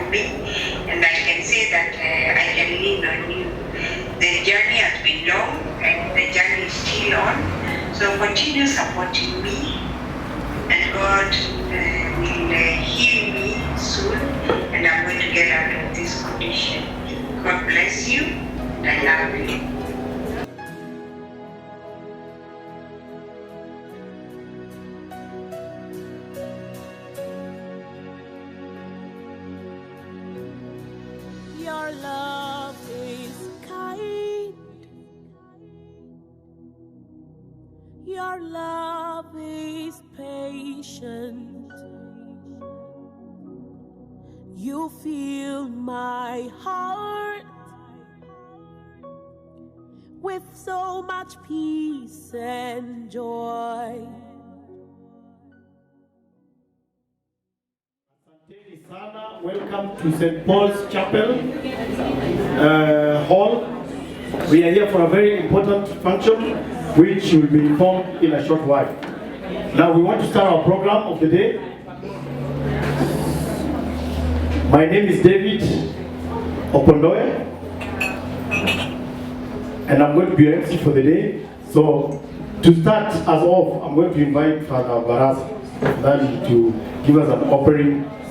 for me, and I can say that I can lean on you. The journey has been long, and the journey is still on. So continue supporting me, and God will heal me soon, and I'm going to get out of this condition. God bless you, and I love you. Your love is kind. Your love is patient. You fill my heart with so much peace and joy. Welcome to St. Paul's Chapel Hall. We are here for a very important function which will be informed in a short while. Now we want to start our program of the day. My name is David Opondoye, and I'm going to be your MC for the day. So to start us off, I'm going to invite Father Baraz to give us an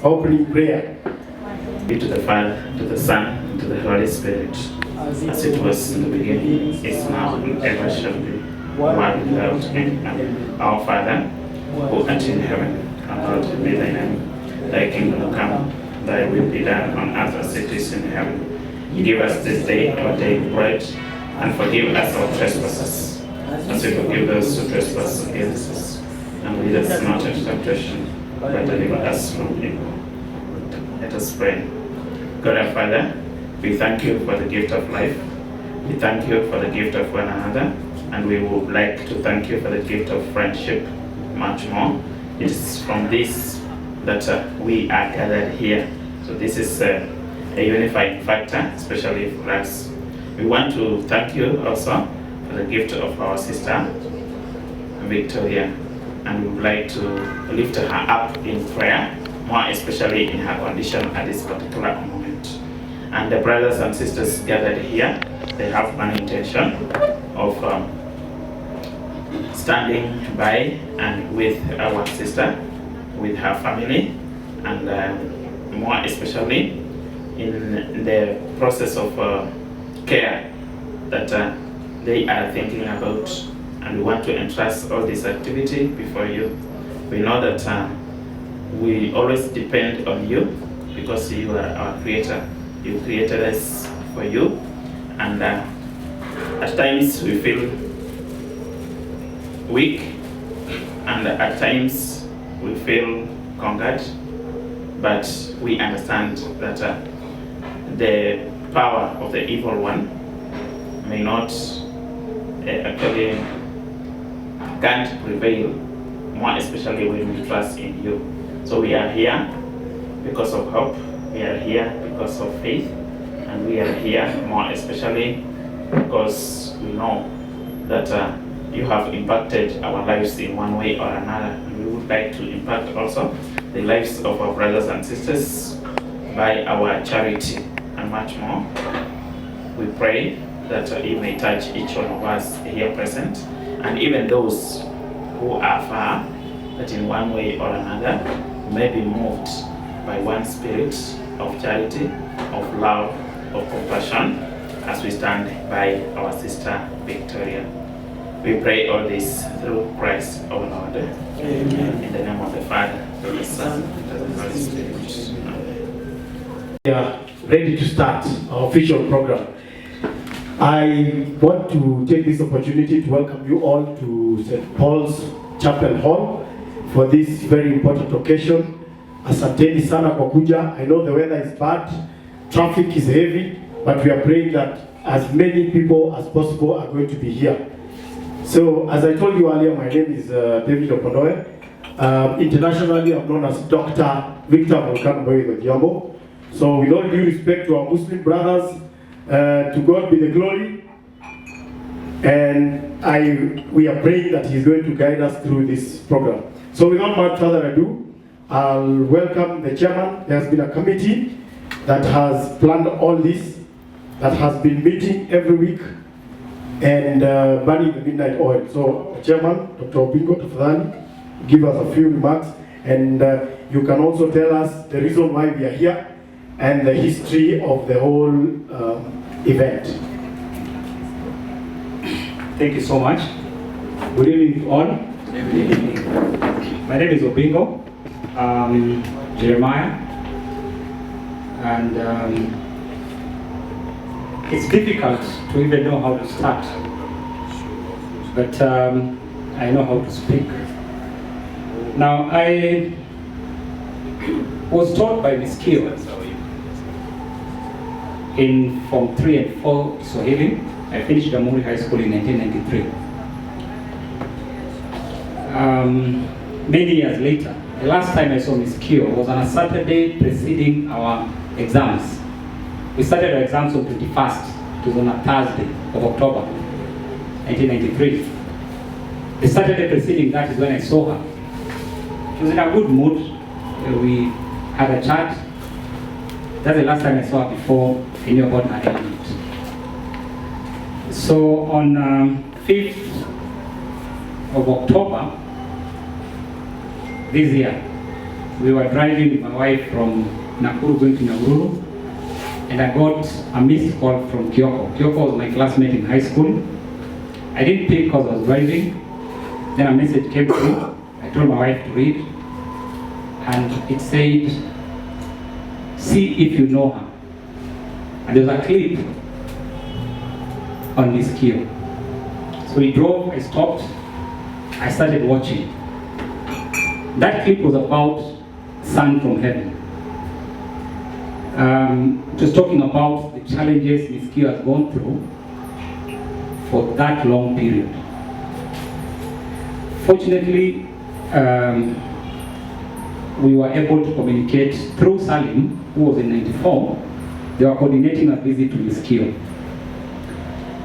opening prayer. Be to the Father, to the Son, to the Holy Spirit, as it was in the beginning, is now, and ever shall be, one without end. Our Father, who art in heaven, hallowed be thy name. Thy kingdom come, thy will be done on earth as it is in heaven. Give us this day our daily bread, and forgive us our trespasses, as we forgive those who trespass against us. And lead us not into temptation, but deliver us from evil. Let us pray. God our Father, we thank you for the gift of life. We thank you for the gift of one another, and we would like to thank you for the gift of friendship much more. It is from this that we are gathered here. So this is a unifying factor, especially for us. We want to thank you also for the gift of our sister, Victoria, and we would like to lift her up in prayer, more especially in her condition at this particular moment. And the brothers and sisters gathered here, they have an intention of standing by and with our sister, with her family, and more especially in the process of care that they are thinking about. And we want to entrust all this activity before you. We know that we always depend on you because you are our creator. You created us for you, and at times we feel weak, and at times we feel conquered, but we understand that the power of the evil one may not actually can't prevail, more especially when we trust in you. So we are here because of hope, we are here because of faith, and we are here more especially because we know that you have impacted our lives in one way or another. And we would like to impact also the lives of our brothers and sisters by our charity and much more. We pray that you may touch each one of us here present, and even those who are far, that in one way or another may be moved by one spirit of charity, of love, of compassion, as we stand by our sister Victoria. We pray all this through Christ our Lord. Amen. In the name of the Father, the Son, and the Holy Spirit. Amen. We are ready to start our official program. I want to take this opportunity to welcome you all to St. Paul's Chapel Hall for this very important occasion. Asanteni sana kwa kuja. I know the weather is bad, traffic is heavy, but we are praying that as many people as possible are going to be here. So, as I told you earlier, my name is David Opondoye. Internationally, I'm known as Dr. Victor Volkan. So, with all due respect to our Muslim brothers, to God be the glory, and we are praying that He's going to guide us through this program. So without much further ado, I'll welcome the chairman. There has been a committee that has planned all this, that has been meeting every week and burning the midnight oil. So, Chairman, Dr. Obingo, tafadhali, give us a few remarks, and you can also tell us the reason why we are here and the history of the whole event. Thank you so much. Good evening to all. My name is Obingo, Jeremiah, and it's difficult to even know how to start, but I know how to speak. Now, I was taught by Ms. Kio in Form 3 and 4 Swahili. I finished Jamhuri High School in 1993. Many years later, the last time I saw Ms. Kio was on a Saturday preceding our exams. We started our exams on 21st. It was on a Thursday of October, 1993. The Saturday preceding that is when I saw her. She was in a good mood. We had a chat. That's the last time I saw her before I knew about her ailment. So on 5th of October this year, we were driving with my wife from Nakuru going to Nyahururu, and I got a missed call from Kyoko. Kyoko was my classmate in high school. I didn't pick because I was driving. Then a message came through. I told my wife to read, and it said, "See if you know her." And there's a clip on this Kio. So we drove, I stopped, I started watching. That clip was about Sun from Heaven. It was talking about the challenges Ms. Kio has gone through for that long period. Fortunately, we were able to communicate through Salim, who was in 94. They were coordinating a visit to Ms. Kio.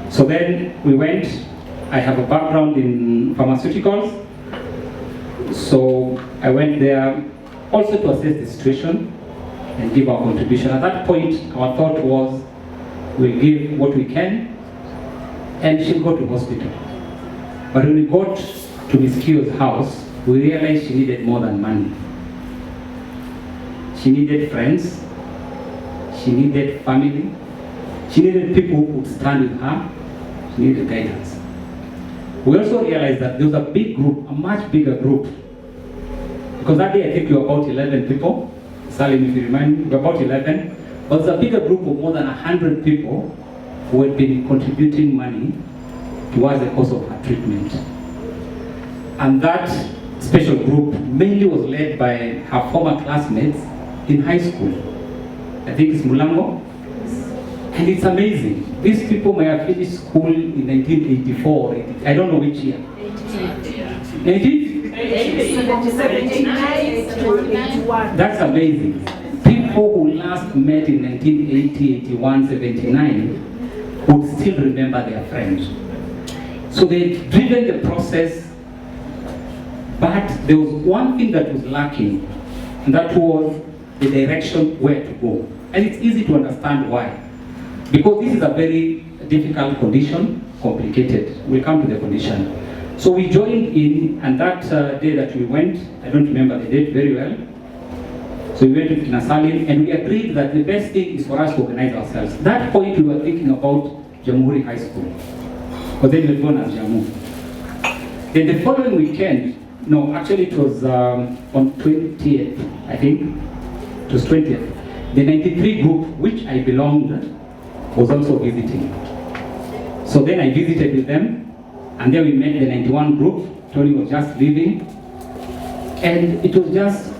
So then we went. I have a background in pharmaceuticals, so I went there also to assess the situation and give our contribution. At that point, our thought was we'll give what we can and she'll go to hospital. But when we got to Ms. Kio's house, we realized she needed more than money. She needed friends, she needed family, she needed people who would stand with her, she needed guidance. We also realized that there was a big group, a much bigger group, because that day I think we were about 11 people. Salim, if you remind me, we were about 11, but there's a bigger group of more than 100 people who had been contributing money towards the cost of her treatment. And that special group mainly was led by her former classmates in high school. I think it's Mulango. And it's amazing. These people may have finished school in 1984, I don't know which year. 1979. That's amazing. People who last met in 1980, 81, 79 would still remember their friends. So they'd driven the process, but there was one thing that was lacking, and that was the direction where to go. And it's easy to understand why. Because this is a very difficult condition, complicated. We'll come to the condition. So we joined in, and that day that we went, I don't remember the date very well. So we went to Kinasalim, and we agreed that the best thing is for us to organize ourselves. At that point, we were thinking about Jamhuri High School, but then we were known as Jammu. Then the following weekend, no, actually it was on 20th, I think. It was 20th. The 93 group, which I belonged, was also visiting. So then I visited with them, and then we met the 91 group. Tony was just leaving, and it was just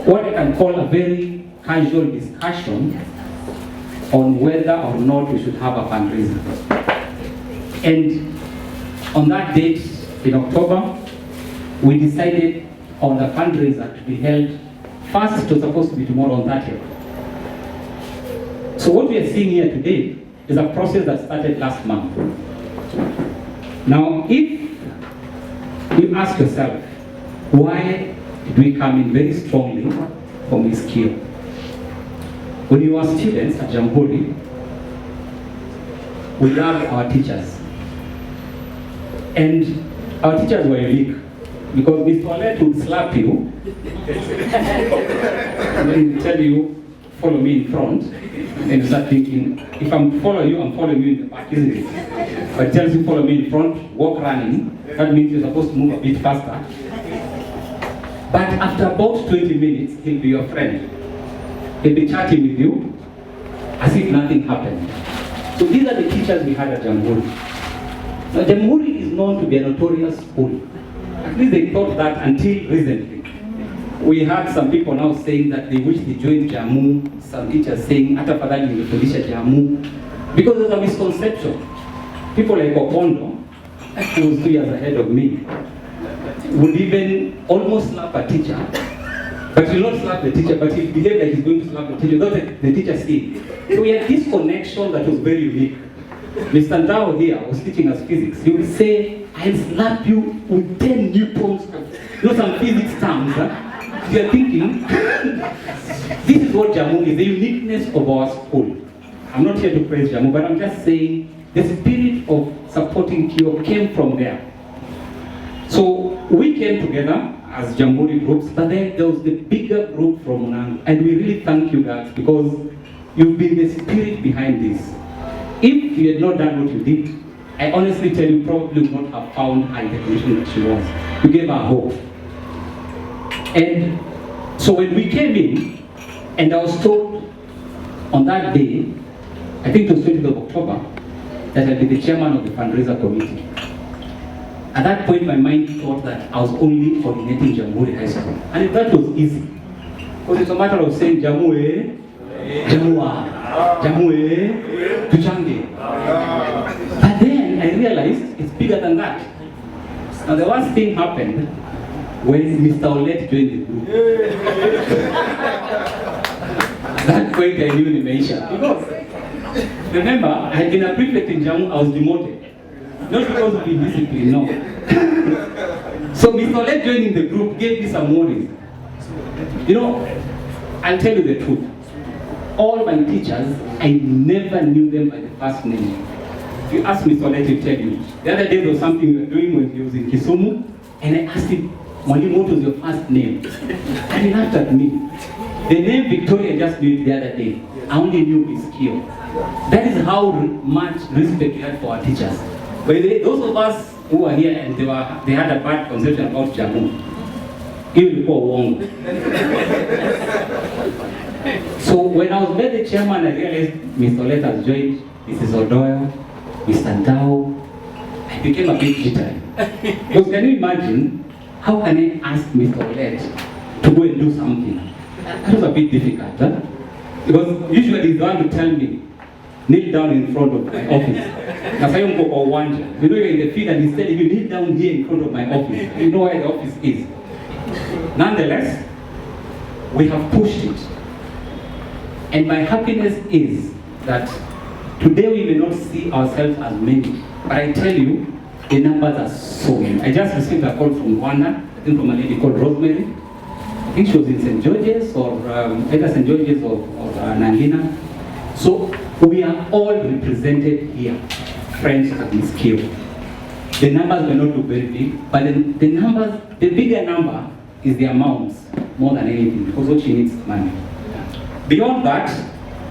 what I can call a very casual discussion on whether or not we should have a fundraiser. And on that date in October, we decided on the fundraiser to be held. First, it was supposed to be tomorrow on 30th. So what we are seeing here today is a process that started last month. Now, if you ask yourself, why did we come in very strongly for Ms. Kio? When we were students at Jamhuri, we loved our teachers. And our teachers were unique because Mr. Olet would slap you and then he'd tell you, follow me in front. And you start thinking, if I'm following you, I'm following you in the back, isn't it? But he tells you, follow me in front, walk running. That means you're supposed to move a bit faster. But after about 20 minutes, he'll be your friend. He'll be chatting with you as if nothing happened. So these are the teachers we had at Jamhuri. Now Jamhuri is known to be a notorious school. At least they thought that until recently. We had some people now saying that they wish they joined Jamu, some teachers saying, "Ata fadhali ningefundisha Jamu," because there's a misconception. People like Okondo, who was 2 years ahead of me, would even almost slap a teacher, but he'll not slap the teacher, but he'll behave like he's going to slap the teacher, without the teacher seeing. So we had this connection that was very unique. Mr. Ndao here was teaching us physics. He would say, "I'll slap you with 10 newtons of," some physics terms. You're thinking, this is what Jamu is, the uniqueness of our school. I'm not here to praise Jamu, but I'm just saying the spirit of supporting Kyo came from there. So we came together as Jamhuri groups, but then there was the bigger group from Munang, and we really thank you guys because you've been the spirit behind this. If you had not done what you did, I honestly tell you, probably would not have found her in the condition that she was. You gave her hope. And so when we came in, and I was told on that day, I think it was 20th of October, that I'd be the chairman of the fundraiser committee. At that point, my mind thought that I was only coordinating Jamhuri High School. And that was easy. Because it's a matter of saying, Jamu Jamua, Jamu Tuchange. But then I realized it's bigger than that. Now the worst thing happened when Mr. Olet joined the group. At that point I knew the mention. Because remember, I had been a prefect in Jamu, I was demoted. Not because of indiscipline, no. So Mr. Olet joining the group gave me some worries. I'll tell you the truth. All my teachers, I never knew them by the first name. If you ask Mr. Olet, he'll tell you. The other day there was something we were doing when he was in Kisumu, and I asked him, "Mwalimu, what was your first name?" And he laughed at me. The name Victoria just knew it the other day. I only knew Miss Kyo. That is how much respect we had for our teachers. But those of us who were here and they had a bad conception about Jamu, give the wrong. So when I was made the chairman, I realized Mr. Olet has joined, Mrs. Odoyo, Mr. Ndao. I became a bit jittery. Because can you imagine, how can I ask Mr. Olet to go and do something? That was a bit difficult, huh? Because usually he's the one to tell me, kneel down in front of my office. You're in the field and he's telling you, kneel down here in front of my office. You know where the office is. Nonetheless, we have pushed it. And my happiness is that today we may not see ourselves as many, but I tell you, the numbers are so many. I just received a call from Rwanda, I think from a lady called Rosemary. I think she was in St. George's or either St. George's or Nangina. So we are all represented here, friends of Miss Kyo. The numbers may not look very big, but the bigger number is the amounts more than anything, because what she needs is money. Beyond that,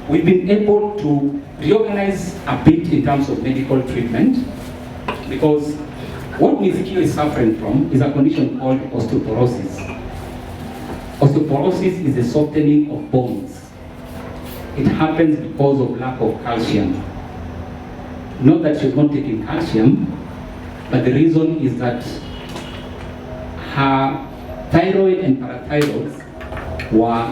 we've been able to reorganize a bit in terms of medical treatment, because what Miss Kyo is suffering from is a condition called osteoporosis. Osteoporosis is the softening of bones. It happens because of lack of calcium. Not that she's not taking calcium, but the reason is that her thyroid and parathyroids were,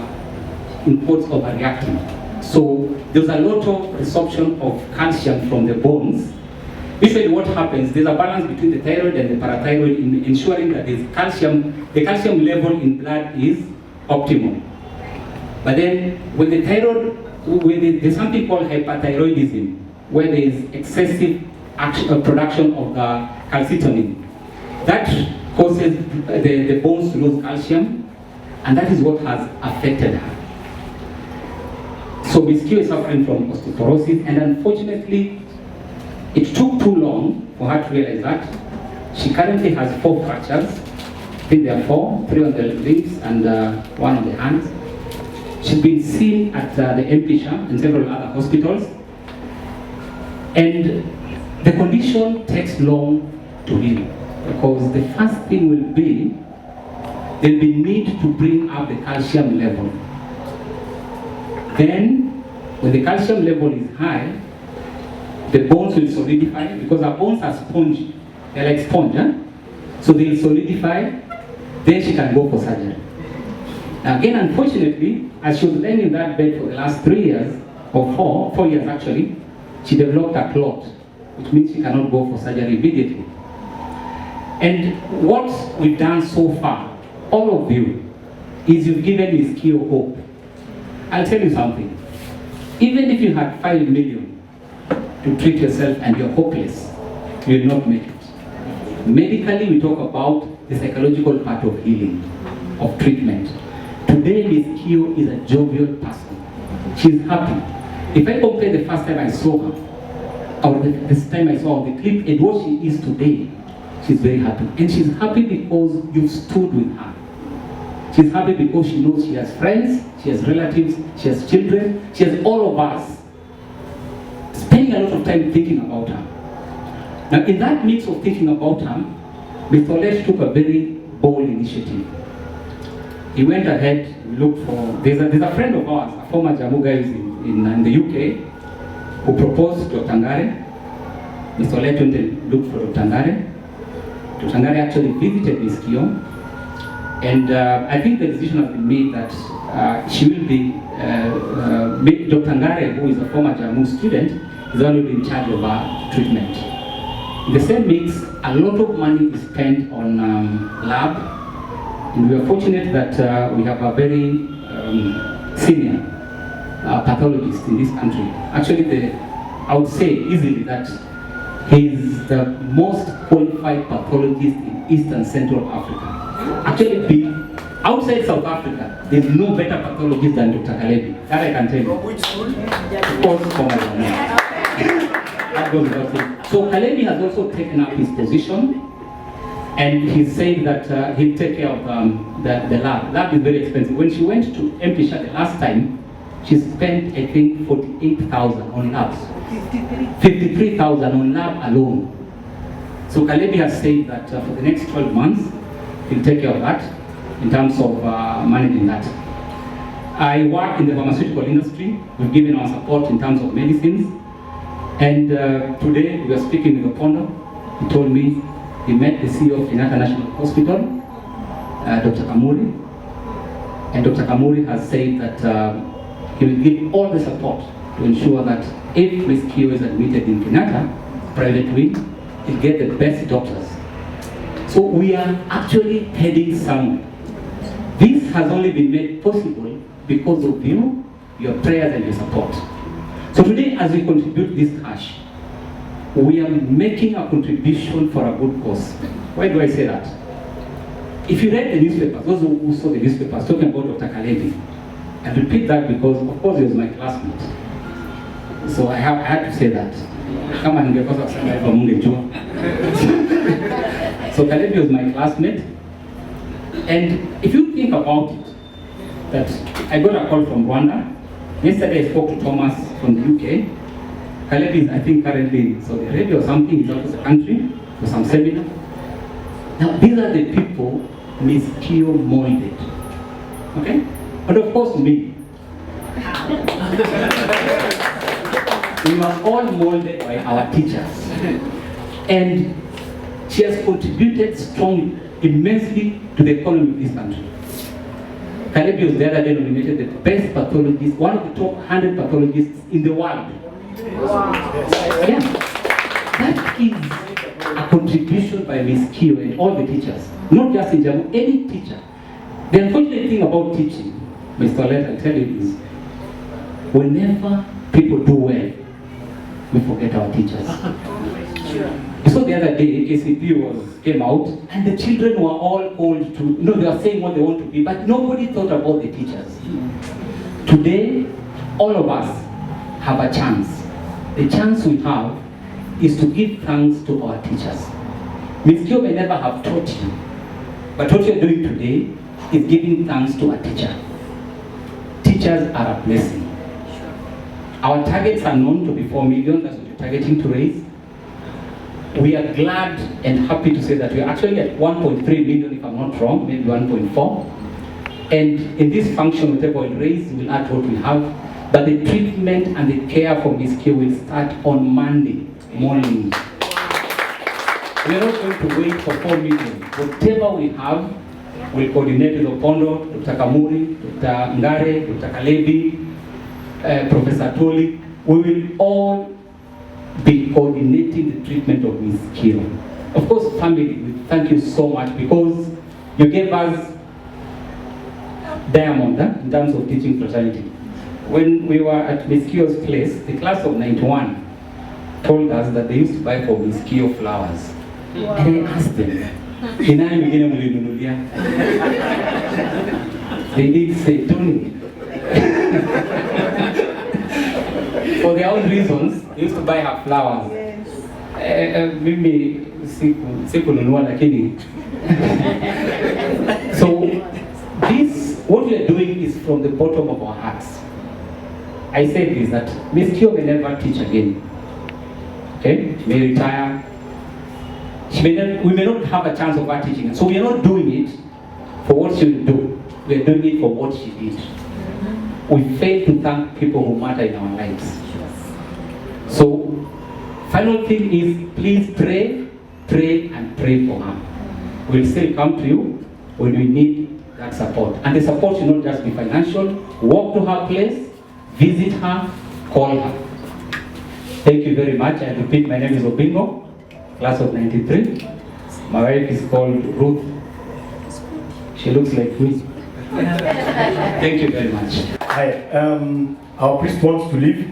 in quotes, overreacting. So there's a lot of resorption of calcium from the bones. Usually what happens, there's a balance between the thyroid and the parathyroid in ensuring that the calcium level in blood is optimal. But then when the thyroid, there's something called hyperthyroidism, where there is excessive production of the calcitonin. That causes the bones to lose calcium, and that is what has affected her. So Miss Q is suffering from osteoporosis, and unfortunately, it took too long for her to realize that. She currently has 4 fractures. I think there are 4, 3 on the legs and 1 on the hands. She's been seen at the MP Shah and several other hospitals. And the condition takes long to heal, because the first thing will be, there'll be need to bring up the calcium level. Then, when the calcium level is high, the bones will solidify, because our bones are spongy. They're like sponge, huh? So they'll solidify, then she can go for surgery. Now again, unfortunately, as she was laying in that bed for the last 3 years, or 4 years actually, she developed a clot, which means she cannot go for surgery immediately. And what we've done so far, all of you, is you've given Miss Kio hope. I'll tell you something. Even if you had 5 million to treat yourself and you're hopeless, you will not make it. Medically, we talk about the psychological part of healing, of treatment. Today, Miss Kio is a jovial person. She's happy. If I compare the first time I saw her, or this time I saw the clip, and what she is today, she's very happy. And she's happy because you've stood with her. She's happy because she knows she has friends, she has relatives, she has children, she has all of us spending a lot of time thinking about her. Now, in that mix of thinking about her, Mr. Olet took a very bold initiative. He went ahead, looked for, there's a friend of ours, a former Jamu guy in the UK, who proposed Dr. Ngare. Mr. Olet went and looked for Dr. Ngare. Dr. Ngare actually visited Miss Kio. And I think the decision has been made that she will be, Dr. Ngare, who is a former Jamu student, is only in charge of our treatment. In the same mix, a lot of money is spent on lab, and we are fortunate that we have a very senior pathologist in this country. Actually, I would say easily that he's the most qualified pathologist in Eastern Central Africa. Actually, outside South Africa, there's no better pathologist than Dr. Kalebi. That I can tell you. Which school? Of course, that goes without saying. So Kalebi has also taken up his position, and he's saying that he'll take care of the lab. Lab is very expensive. When she went to MP Shah the last time, she spent, I think, 48,000 on labs. 53,000 on lab alone. So Kalebi has said that for the next 12 months, he'll take care of that in terms of managing that. I work in the pharmaceutical industry. We've given our support in terms of medicines. And today we are speaking with Opondo. He told me he met the CEO of Kenyatta National Hospital, Dr. Kamuri. And Dr. Kamuri has said that he will give all the support to ensure that if Ms. Kio is admitted in Kenyatta privately, he'll get the best doctors. So we are actually heading somewhere. This has only been made possible because of you, your prayers and your support. So today, as we contribute this cash, we are making a contribution for a good cause. Why do I say that? If you read the newspapers, those who saw the newspapers talking about Dr. Kalebi, I repeat that because, of course, he was my classmate. So I had to say that. Come on, because of So Kalebi was my classmate. And if you think about it, that I got a call from Rwanda. Yesterday I spoke to Thomas from the UK. Kalebi is, I think, currently in Saudi Arabia or something. He's out of the country for some seminar. Now, these are the people Miss Kio molded. Okay? But of course, me. We were all molded by our teachers. And she has contributed strongly, immensely to the economy of this country. Kalebi was the other day nominated the best pathologist, one of the top 100 pathologists in the world. Wow. Yeah. That is a contribution by Ms. Kio and all the teachers, not just in Jamu, any teacher. The unfortunate thing about teaching, Mr. Olet, I'll tell you is, whenever people do well, we forget our teachers. So the other day, KCP came out, and the children were all called to, they were saying what they want to be, but nobody thought about the teachers. Today, all of us have a chance. The chance we have is to give thanks to our teachers. Ms. Kyo may never have taught you, but what you're doing today is giving thanks to a teacher. Teachers are a blessing. Our targets are known to be 4 million, that's what we're targeting to raise. We are glad and happy to say that we are actually at 1.3 million, if I'm not wrong, maybe 1.4. And in this function, whatever we raise, we'll add what we have. But the treatment and the care for Ms. Kyo will start on Monday morning. We are not going to wait for 4 million. Whatever we have, we'll coordinate with Opondo, Dr. Kamuri, Dr. Ngare, Dr. Kalebi, Professor Toli. We will all be coordinating the treatment of Ms. Kyo. Of course, family, we thank you so much because you gave us diamond in terms of teaching fraternity. When we were at Ms. Kyo's place, the class of 91 told us that they used to buy for Ms. Kyo flowers. Wow. And I asked them, they did say, Tony. For their own reasons, they used to buy her flowers. Mimi sikununua lakini. So this, what we are doing is from the bottom of our hearts. I said this, that Ms. Kyo may never teach again. Okay? She may retire. We may not have a chance of her teaching. So we are not doing it for what she will do. We are doing it for what she did. We fail to thank people who matter in our lives. So, final thing is, please pray, and pray for her. We'll still come to you when we need that support. And the support should not just be financial. Walk to her place, visit her, call her. Thank you very much. I repeat, my name is Obingo, class of 93. My wife is called Ruth. She looks like me. Thank you very much. Hi, our priest wants to leave,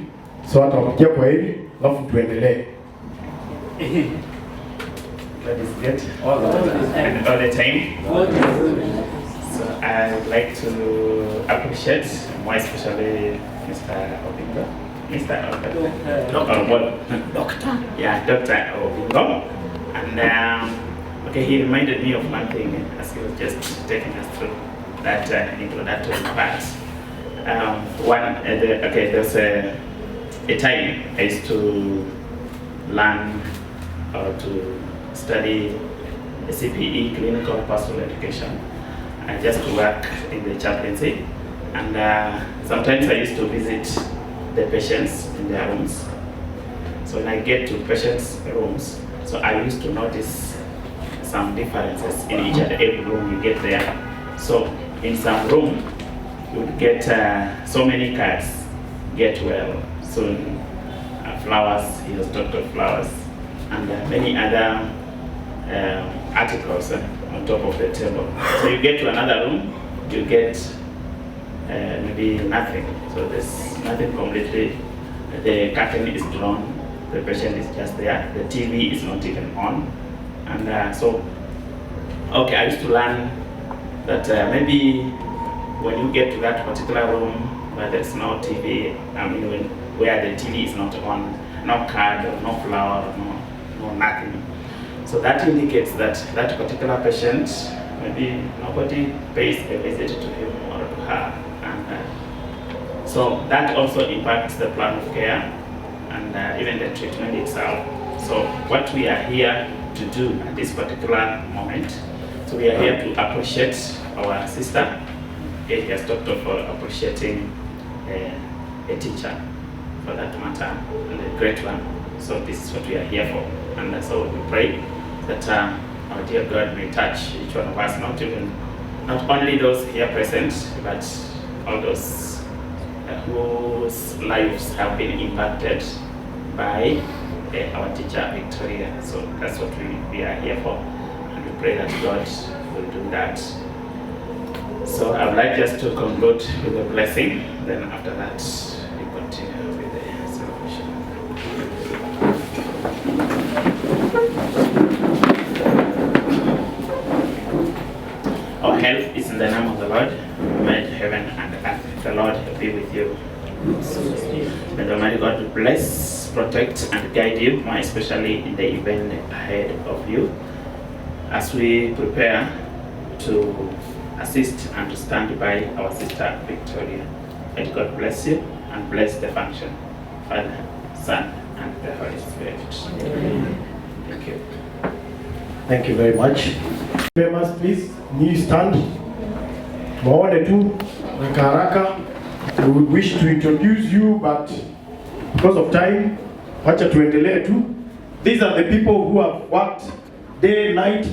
so atawapigia kwa hili, alafu tuendelee. That is good. All the time. So I would like to appreciate more especially Mr. Obingo. Mr. Obingo. Doctor. Yeah, Dr. Obingo. And okay, he reminded me of one thing as he was just taking us through that introductory part. There's a time I used to learn or to study a CPE, clinical pastoral education. I just work in the chaplaincy, and sometimes I used to visit the patients in their rooms. So when I get to patients' rooms, so I used to notice some differences in each and every room you get there. So in some room, you would get so many cards, get well, soon, flowers, here's Dr. Flowers, and many other articles on top of the table. So you get to another room, you get maybe nothing. So there's nothing completely. The curtain is drawn, the patient is just there, the TV is not even on. And I used to learn that maybe when you get to that particular room where there's no TV, where the TV is not on, no card, or no flower, no nothing. So that indicates that that particular patient, maybe nobody pays a visit to him or to her. And so that also impacts the plan of care and even the treatment itself. So what we are here to do at this particular moment, so we are here to appreciate our sister. Okay, he has talked of appreciating a teacher for that matter, and a great one. So this is what we are here for. And so we pray that our dear God may touch each one of us, not only those here present, but all those whose lives have been impacted by our teacher Victoria. So that's what we are here for, and we pray that God will do that. So I would like just to conclude with a blessing, then after that we continue with the celebration. Our health is in the name of the Lord, who made heaven and earth. The Lord be with you. May the Almighty God bless, protect, and guide you, more especially in the event ahead of you, as we prepare to assist and to stand by our sister Victoria. May God bless you and bless the function. Father, Son, and the Holy Spirit. Amen. Thank you. Thank you very much. Members, please, you stand. Maone tu, haraka. We would wish to introduce you, but because of time, wacha tuendelee tu. These are the people who have worked day and night.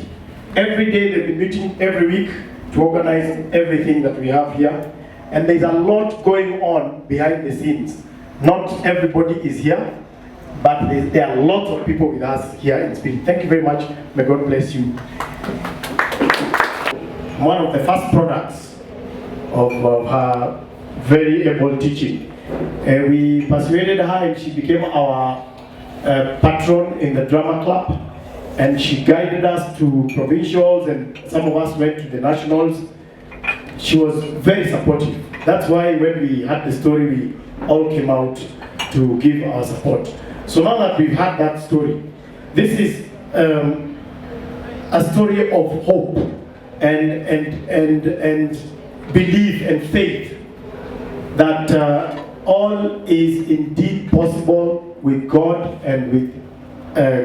Every day they've been meeting every week to organize everything that we have here. And there's a lot going on behind the scenes. Not everybody is here, but there are lots of people with us here in spirit. Thank you very much. May God bless you. One of the first products of her very able teaching. We persuaded her and she became our patron in the drama club, and she guided us to provincials, and some of us went to the nationals. She was very supportive. That's why when we had the story, we all came out to give our support. So now that we've had that story, this is a story of hope and belief and faith that all is indeed possible with God and with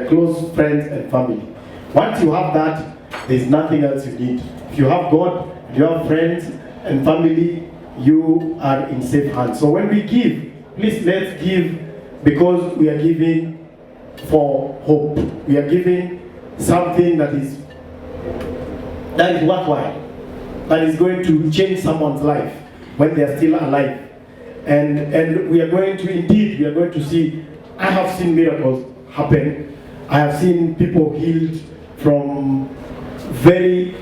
close friends and family. Once you have that, there's nothing else you need. If you have God, if you have friends and family, you are in safe hands. So when we give, please let's give because we are giving for hope. We are giving something that is worthwhile, that is going to change someone's life when they are still alive. And we are going to see, I have seen miracles happen. I have seen people healed from very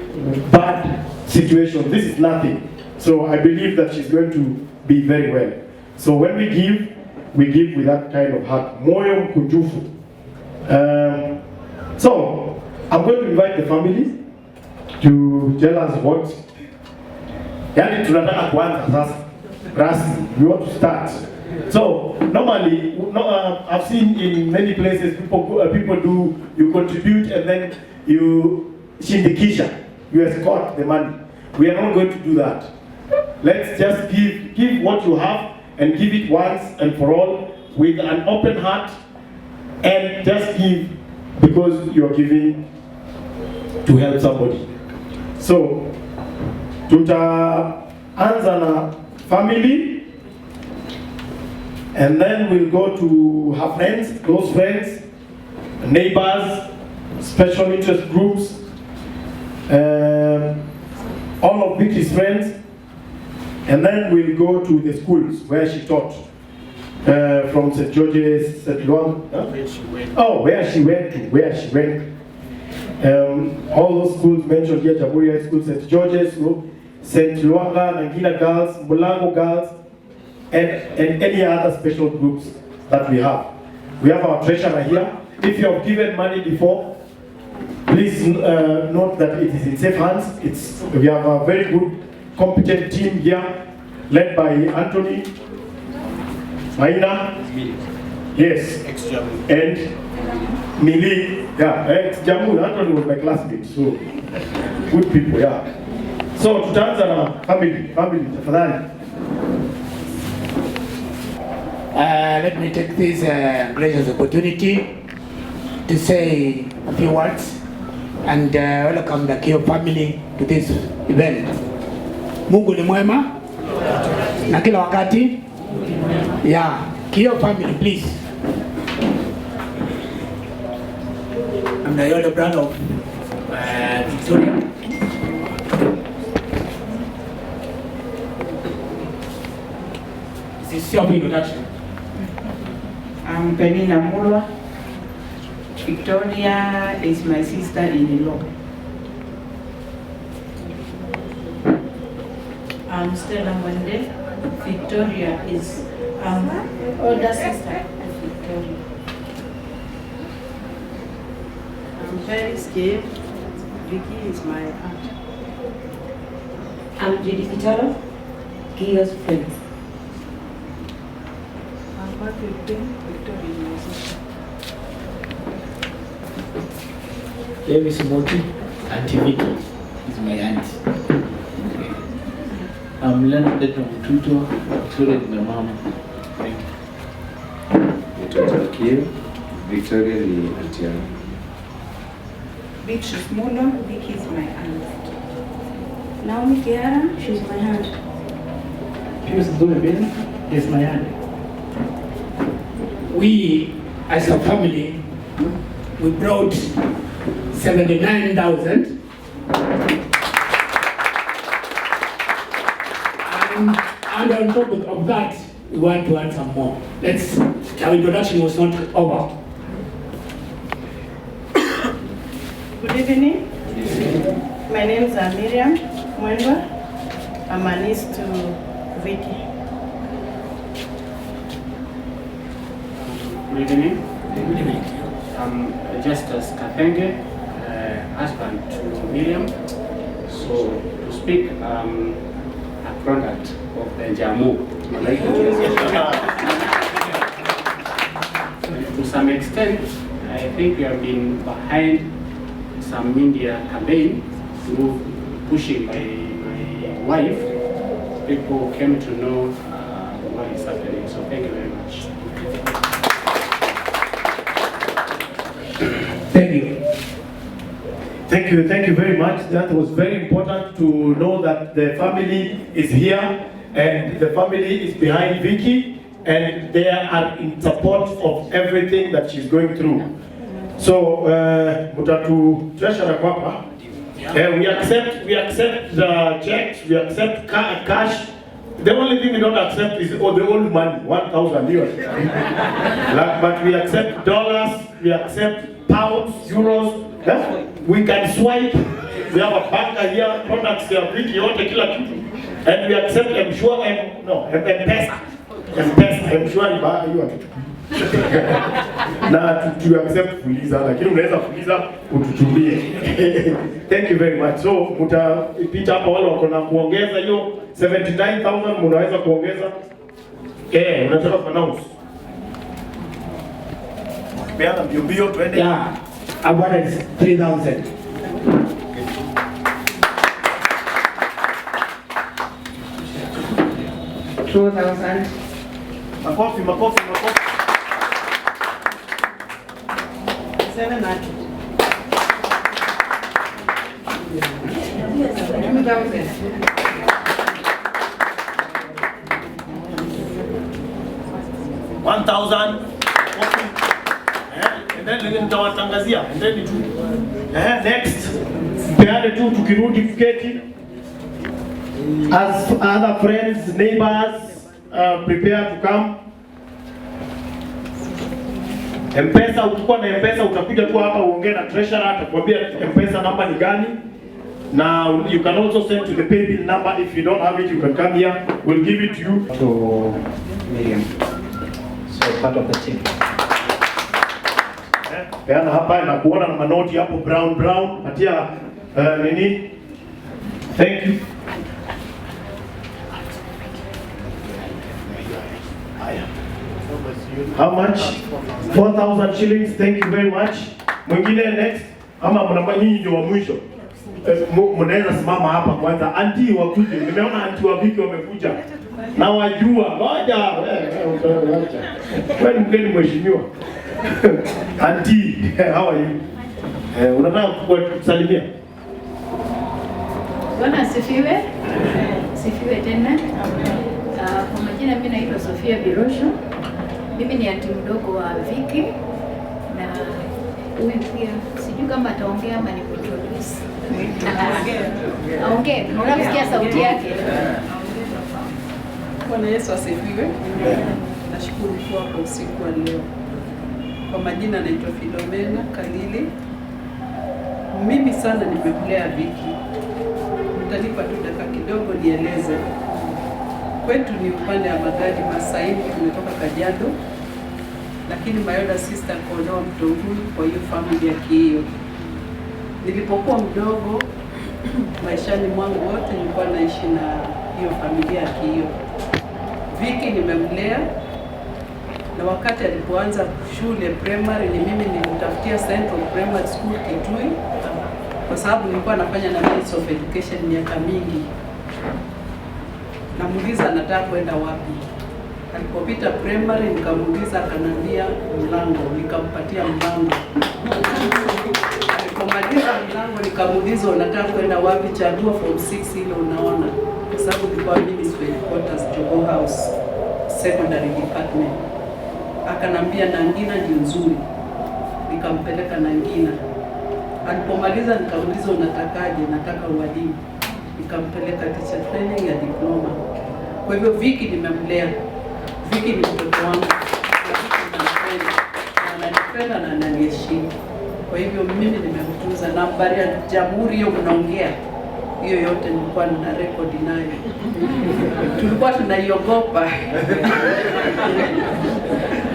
bad situations. This is nothing. So I believe that she's going to be very well. So when we give with that kind of heart. Moyo mkunjufu. So I'm going to invite the family to tell us what. Yani tunataka kuanza sasa. Rasmi, we want to start. So normally, I've seen in many places people do, you contribute and then you shindikisha, you escort the money. We are not going to do that. Let's just give what you have and give it once and for all with an open heart, and just give because you are giving to help somebody. So tutaanza na family, and then we'll go to her friends, close friends, neighbors, special interest groups, all of Vicky's friends, and then we'll go to the schools where she taught, from St. George's, St. Luang. Where she went. All those schools mentioned here, Jamhuri High School, St. George's, St. Luanga, Nangila Girls, Mulango Girls, and any other special groups that we have. We have our treasurer here. If you have given money before, please note that it is in safe hands. We have a very good, competent team here, led by Anthony, Maina, yes, and Mili, yeah, ex-Jamu. Anthony was my classmate, so good people, yeah. So tutaanza na family, tafadhali. Let me take this gracious opportunity to say a few words and welcome the Kio family to this event. Mungu ni mwema na kila wakati. Yeah, Kio family, please. I'm the older brother of Victoria. This is your introduction. I'm Penina Mulwa. Victoria is my sister-in-law. I'm Stella Mwende. Victoria is older sister of Victoria. I'm very scared. Vicky is my aunt. I'm Judy Kitaro, Kio's friend. Davis Moti, Auntie Vicky is my auntie. I'm Leonard Mututo, Victoria is my mom. Thank you. Victoria is auntie yangu. Beatrice Mulo, Vicky is my aunt. Naomi Kiara, she's my aunt. Pius Dubin is my aunt. We, as a family, we brought 79,000. And on top of that, we want to add some more. Our introduction was not over. Good evening. My name is Miriam Mwendwa. I'm a niece to Vicky. Good evening. I'm Justus Kapenge, husband to Miriam. So to speak, a product of the Jamu. To some extent, I think we have been behind some media campaign through pushing by my wife. People came to know what is happening. So thank you very much. Thank you. Thank you very much. That was very important to know that the family is here and the family is behind Vicky and they are in support of everything that she's going through. So, mutatu treasurer kwapa. We accept the checks, we accept cash. The only thing we don't accept is the old money, 1,000 euros. But we accept dollars, we accept pounds, euros. We can swipe. We have a banker here, products here, Vicky, yote kila kitu. And we accept M-Pesa. M-Pesa hiyo na to accept fuliza, lakini unaweza fuliza ututumie. Thank you very much. So mtapita hapa wale wako na kuongeza hiyo 79,000 mnaweza kuongeza. Unataka kuannounce. Peana mbio twende. Yeah, about 3,000. Makofi. 700. 1,000. Then nitawatangazia. Next. Peane tu tukirudi kuketi. As other friends, neighbors prepare to come. M-Pesa, ukikuwa na M-Pesa utakuja tu hapa uongee na treasurer atakwambia M-Pesa namba ni gani. Now you can also send to the pay bill number. If you don't have it, you can come here. We'll give it to you. To Miriam. So part of the team. Peana hapa na kuona na manoti hapo brown. Patia nini? Thank you. How much? 4,000 shillings. Thank you very much. Mwingine next. Ama mnamba nyinyi ndio wa mwisho. Mnaweza simama hapa kwanza. Auntie wakuje. Nimeona auntie wa Vicky wamekuja. Na wajua. Ngoja. Wewe mgeni mheshimiwa. Auntie, how are you? Unataka kusalimia? Bwana asifiwe. Sifiwe tena. Kwa majina mimi naitwa Sofia Birosho. Mimi ni aunti mdogo wa Vicky na huyu pia sijui kama ataongea ama nikuintroduce. Aongee. Unasikia sauti yake? Bwana Yesu asifiwe. Nashukuru kuwa kwa usiku wa leo. Kwa majina naitwa Filomena Kalili. Mimi sana nimekulea Vicky. Mtanipa tu dakika kidogo nieleze. Kwetu ni upande wa magari Masaini, tumetoka Kajiado. Lakini my older sister kaolewa Mtonguni, kwa hiyo familia hiyo. Nilipokuwa mdogo maishani mwangu wote nilikuwa naishi na hiyo familia hiyo. Vicky nimemlea na wakati alipoanza shule primary, ni mimi nilimtafutia Central Primary School Kitui, kwa sababu nilikuwa nafanya na Ministry of Education miaka mingi. Namuuliza anataka kwenda wapi. Alipopita primary nikamuuliza, akanambia Mlango, nikampatia Mlango. Alipomaliza Mlango nikamuuliza unataka kwenda wapi, chagua form 6 ile unaona, kwa sababu nilikuwa Ministry Headquarters Jogoo House Secondary Department. Akanambia Nangina ndio nzuri, nikampeleka Nangina. Alipomaliza nikamuuliza unatakaje, nataka ualimu, nikampeleka teacher training ya diploma. Kwa hivyo Viki nimemlea. Viki ni mtoto wangu, ananipenda na ananiheshimu. Kwa hivyo mimi nimemtunza. Na habari ya jamhuri hiyo mnaongea, hiyo yote nilikuwa na record nayo. Tulikuwa tunaiogopa.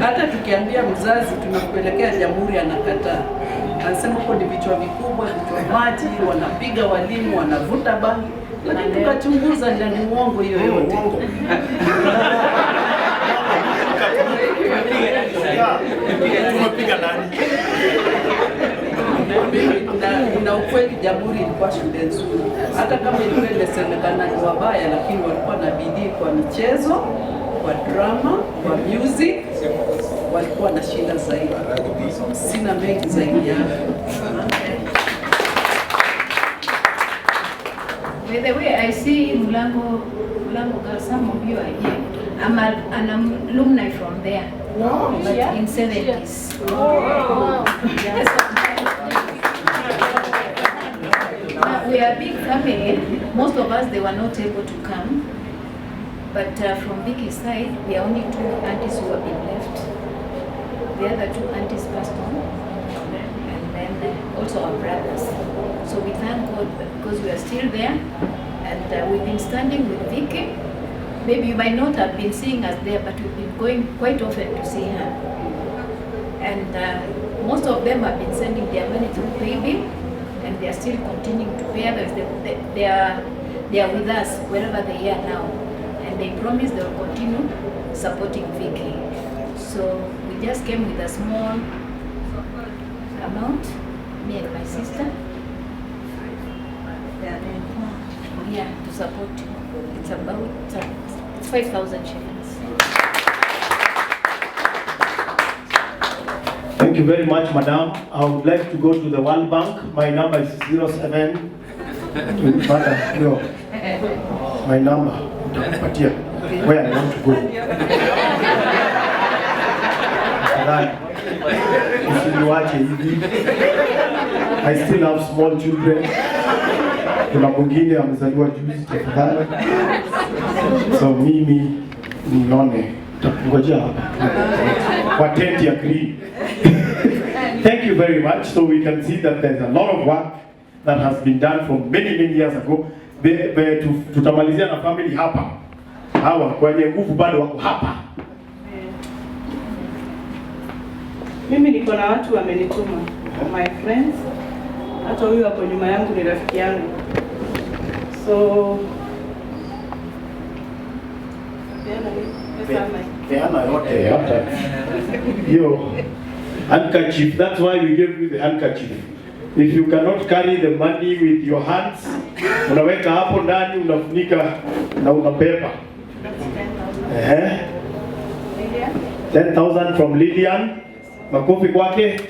Hata tukiambia mzazi tunakupelekea jamhuri, anakataa. Anasema huko ni vichwa vikubwa, vichwa maji, wanapiga walimu, wanavuta bangi. Lakini tukachunguza ndani uongo hiyo yote. Tumepiga nani? Na ukweli jamhuri ilikuwa shule nzuri. Hata kama ilikuwa inasemekana ni wabaya, lakini walikuwa na bidii kwa michezo, kwa drama, kwa music, walikuwa na shida zaidi. Sina mengi zaidi yao. By the way, I see Mlango girls, some of you are here. I'm an alumni from there. Wow. But in 70s. Wow. Yes. Now, we are a big family. Most of us, they were not able to come. But from Vicky's side, we are only 2 aunties who have been left. The other 2 aunties passed on. And then also our brothers. So we thank God because we are still there, and we've been standing with Vicky. Maybe you might not have been seeing us there, but we've been going quite often to see her. And most of them have been sending their money through PayBill, and they are still continuing to pay others. They are with us wherever they are now, and they promise they will continue supporting Vicky. So we just came with a small amount, me and my sister. Yeah, to support you. It's about it's 5,000 shillings. Thank you very much, Madam. I would like to go to the World Bank. My number is 07. No. My number. Where I want to go. I still have small children. Kuna mwingine amezaliwa juzi tafadhali. So mimi nione takungojea hapa. Kwa tent ya green. Thank you very much. So we can see that there's a lot of work that has been done from many years ago. Tutamalizia na family hapa. Hawa kwenye nguvu bado wako hapa. Mimi niko na watu wamenituma. My friends. Hata huyu hapo nyuma yangu ni rafiki yangu. So Peana yote hata. Yo. Handkerchief, that's why we gave you the handkerchief. If you cannot carry the money with your hands, unaweka hapo ndani, unafunika na unabeba. 10,000 from Lilian. Makofi kwake.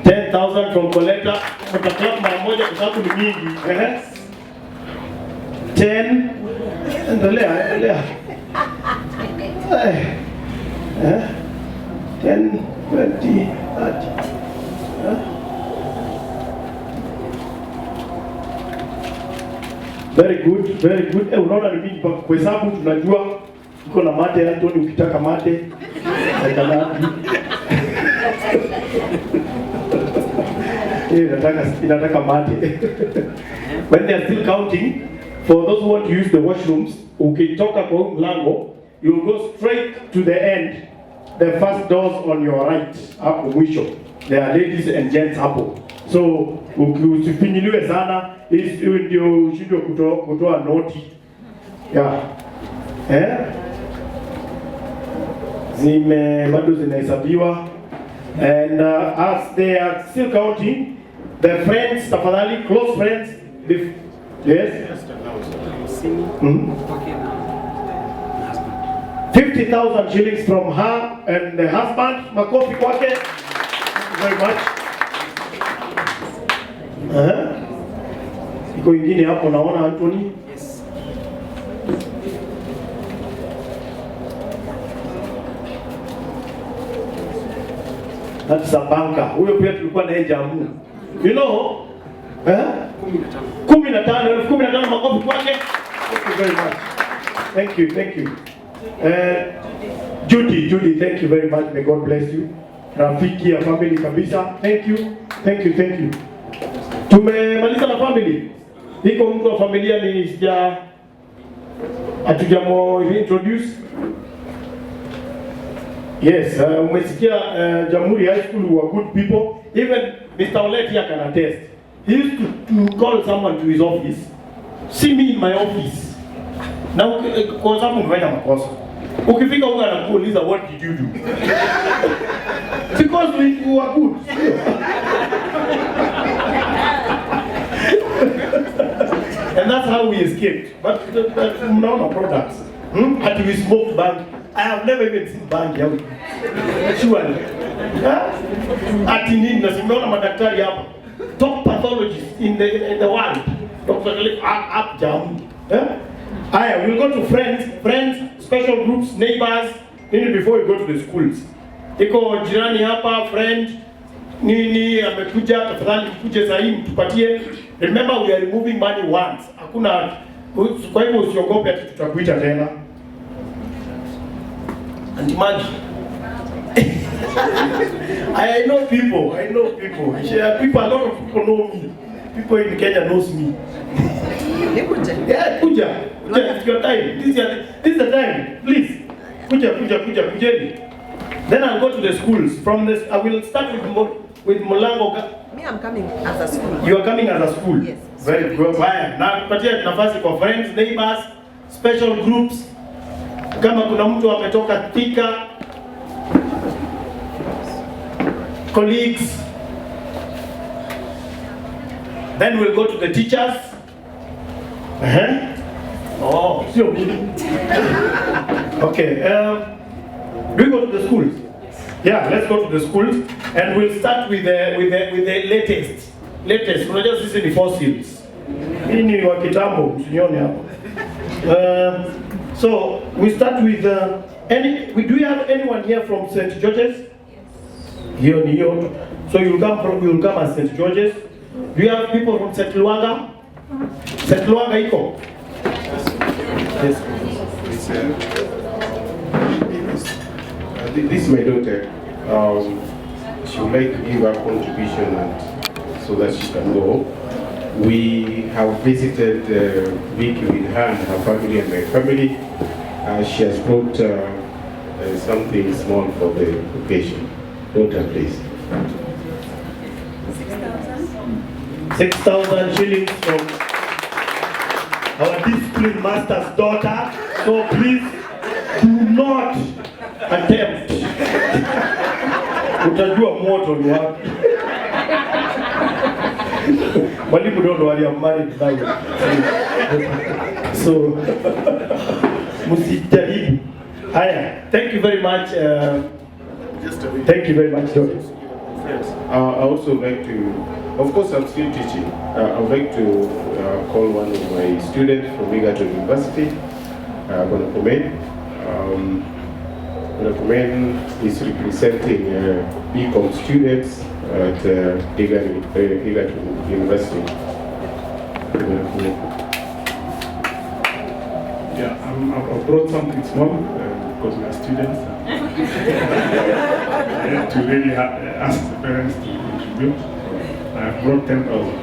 10,000 from Coletta. Tutaklap mara moja kwa sababu ni mingi. 10. Endelea. 10, 20, 30. Very good. Unaona ni mingi kwa hesabu tunajua uko na mate Anthony, ukitaka mate. Inataka mate. When they are still counting, for those who want to use the washrooms, ukitoka kwa mlango, you will go straight to the end. The first doors on your right, hapo mwisho. There are ladies and gents hapo. So usifinyiliwe sana, hiyo ndio ushindwe kutoa noti. Yeah. bado zinahesabiwa, and as they are still counting, the friends, tafadhali, close friends, yes? 50,000 shillings from her and the husband. Makofi kwake. Thank you very much. Iko ingine hapo naona Anthony. Yes. That's a banker. Huyo pia tulikuwa na yeye Jamhuri. You know? 15,000 makofi kwake. Thank you very much. Thank you. Judy, thank you very much. May God bless you. Rafiki ya family kabisa. Thank you. Tumemaliza na family. Iko mtu wa familia ni hatujamo introduce. Yes, umesikia Jamhuri High School were good people. Even Mr. Olet here can attest. He used to call someone to his office. See me in my office. Now, kwa sababu umefanya makosa. Ukifika huko anakuuliza what did you do? Because we were good. And that's how we escaped. But mnaona products. Had we smoked bank. I have never even seen bank here. Surely. Ati nini na simeona madaktari hapa. Top pathologists in the world. Dr. Up Jam. Aya, we'll go to friends, special groups, neighbors, before we go to the schools. Iko jirani hapa, friend, nini amekuja, tafadhali mkuje sahi mtupatie. Remember we are removing money once. Hakuna, kwa hivyo usiogope ati tutakuita tena. Auntie Maggie. I know people. A lot of people know me. People in Kenya knows me. Yeah, kuja. It's your time. This is the time. Please. Kuja. Then I'll go to the schools. From this, I will start with Mulango. Me, I'm coming as a school. You are coming as a school? Yes. Very good. Na tupatie nafasi kwa friends, neighbors, special groups. Kama kuna mtu ametoka Thika, colleagues. Then we'll go to the teachers. Oh, sio mimi. Okay. Do we go to the schools? Yeah, let's go to the schools, and we'll start with the latest. Unajua sisi ni fossils. Hii ni wa kitambo, msione hapo. So we start with do we have anyone here from St. George's? Here. So you'll come as St. George's. Do you have people from St. Luanga? St. Luanga iko? Yes. This is my daughter. She would like to give her contribution so that she can go. We have visited Vicky with her and her family and my family. She has brought something small for the occasion. Daughter, please. 6,000 shillings from our discipline master's daughter. So please do not attempt. Utajua moto ni wapi. Mwalimu don't worry, I'm married now. So musijaribu. Haya, thank you very much. Thank you very much, Doctor. I also like to, of course I'm still teaching. I would like to call one of my students from Egerton University, Bonacomen. Bonacomen is representing BCom students at Egerton University. Yeah, I brought something small because we are students. To really ask the parents to contribute. I brought 10,000.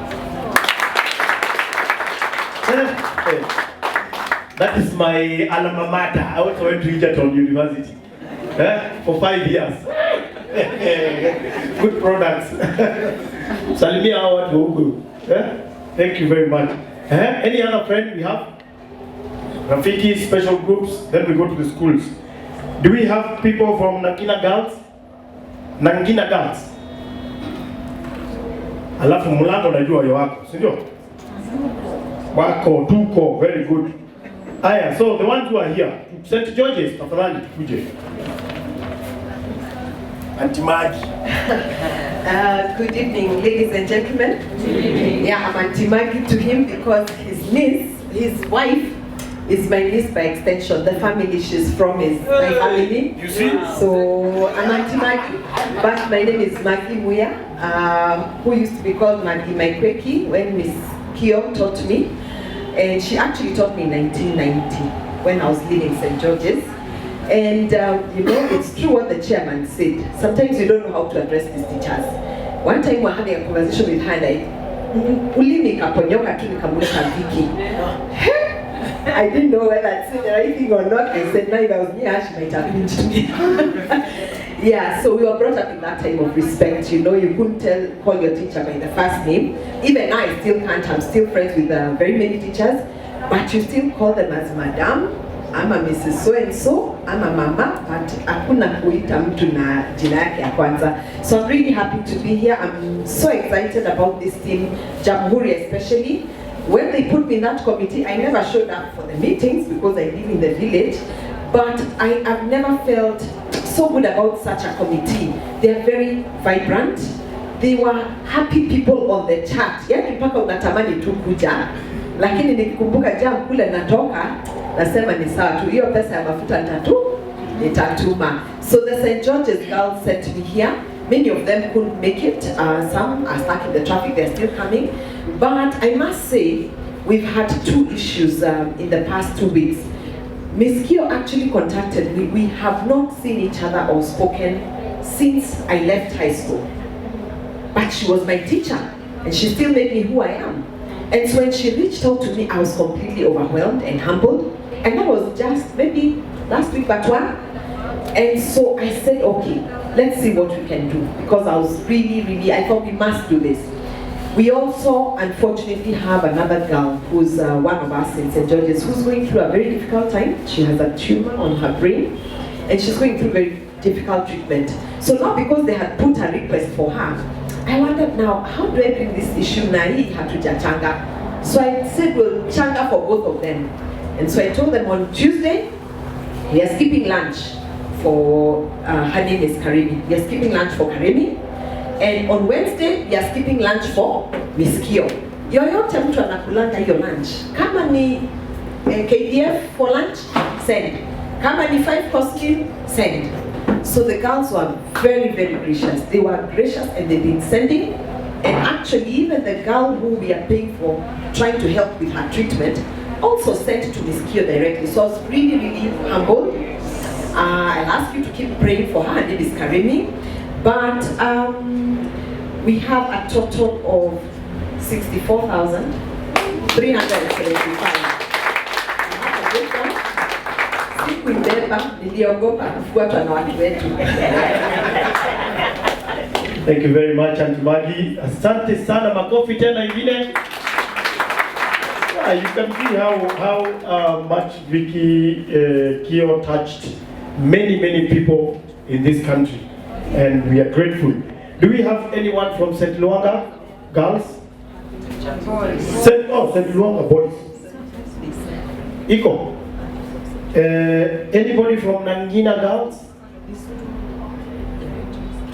That is my alma mater. I also went to Egerton University for 5 years. Good products. Salimia hao watu huko. Thank you very much. Any other friend we have? Rafiki, special groups, then we go to the schools. Do we have people from Nangina Girls? Nangina Girls? Alafu Mulango najua yo wako, si ndio? Wako, tuko, very good. Aya, so the ones who are here, St. George's, tafadhali tukuje. Auntie Maggie. Good evening, ladies and gentlemen. Yeah, I'm Auntie Maggie to him because his niece, his wife, is my niece by extension. The family she's from is my family. You see? So I'm Auntie Maggie, but my name is Maggie Muya, who used to be called Maggie Maikweki when Miss Kio taught me. And she actually taught me in 1990 when I was leaving St. George's. And you know, it's true what the chairman said. Sometimes you don't know how to address these teachers. One time we were having a conversation with her, like, ulimi kaponyoka tu nikamulika Vicky. I didn't know whether I'd say the right thing or not. I said, no, if I was near her, she might have pinched me. Yeah, so we were brought up in that time of respect. You know, you couldn't call your teacher by the first name. Even I still can't. I'm still friends with very many teachers. But you still call them as Madam. I'm a Mrs. So-and-so, I'm a mama, but hakuna kuita mtu na jina yake ya kwanza. So I'm really happy to be here. I'm so excited about this team, Jamhuri especially. When they put me in that committee, I never showed up for the meetings because I live in the village, but I have never felt so good about such a committee. They are very vibrant. They were happy people on the chat. Yani mpaka unatamani tu kuja. Lakini nikikumbuka jam kule natoka, nasema ni sawa tu, hiyo pesa ya mafuta nitatuma. So the St. George's girls sent me here. Many of them couldn't make it. Some are stuck in the traffic, they're still coming. But I must say, we've had two issues in the past 2 weeks. Miss Kio actually contacted me. We have not seen each other or spoken since I left high school. But she was my teacher, and she still made me who I am. And so when she reached out to me, I was completely overwhelmed and humbled. And that was just maybe last week, but one. And so I said, okay, let's see what we can do. Because I was really, I thought we must do this. We also, unfortunately, have another girl who's one of us in St. George's who's going through a very difficult time. She has a tumor on her brain, and she's going through very difficult treatment. So now because they had put a request for her, I wondered now, how do I bring this issue na hii hatujachanga? So I said, we'll changa for both of them. And so I told them on Tuesday, we are skipping lunch for, her name is Karimi. We are skipping lunch for Karimi. And on Wednesday, we are skipping lunch for Miss Kio. Yoyote mtu anakulanga hiyo lunch. Kama ni KDF for lunch, send. Kama ni 5-course meal, send. So the girls were very gracious. They were gracious and they've been sending. And actually, even the girl who we are paying for, trying to help with her treatment, also sent to Miss Kio directly. So I was really humbled. I'll ask you to keep praying for her. Her name is Karimi. But we have a total of 64,375. Thank you very much, Auntie Maggie. Asante sana, makofi tena ingine. You can see how much Vicky Kio touched many people in this country, and we are grateful. Do we have anyone from St. Luanga girls? Boys. St. Luanga boys. Iko. Anybody from Nangina girls?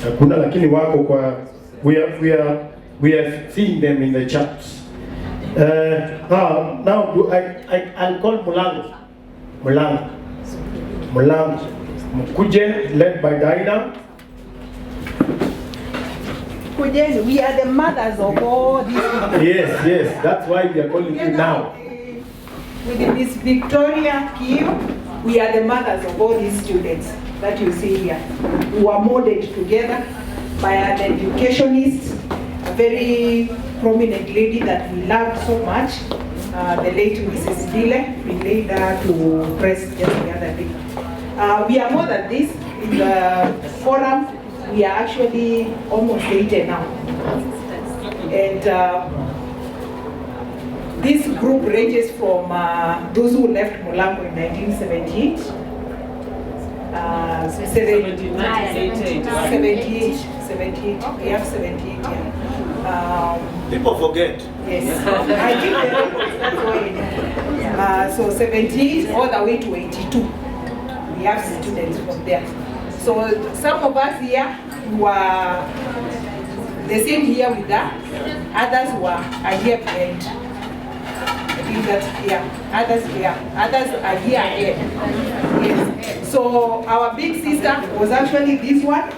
Hakuna, lakini wako kwa we are seeing them in the chats. Now I'll call Mulango. Mkuje, led by Dinah. Kujeni, we are the mothers of all these people. Yes, that's why we are calling you now. With Miss Victoria Kio, we are the mothers of all these students that you see here, who are molded together by an educationist, a very prominent lady that we loved so much, the late Mrs. Dile. We laid her to press just the other day. We are more than this. In the forum, we are actually almost 80 now. And This group ranges from those who left Mulango in 1978, 78, we have 78, yeah. People forget. Yes, I think the records, that's why. So 78 all the way to 82, we have students from there. So some of us here were the same here with that, others were a year behind. I think that, yeah, others are here ahead. Yes. So our big sister was actually this one.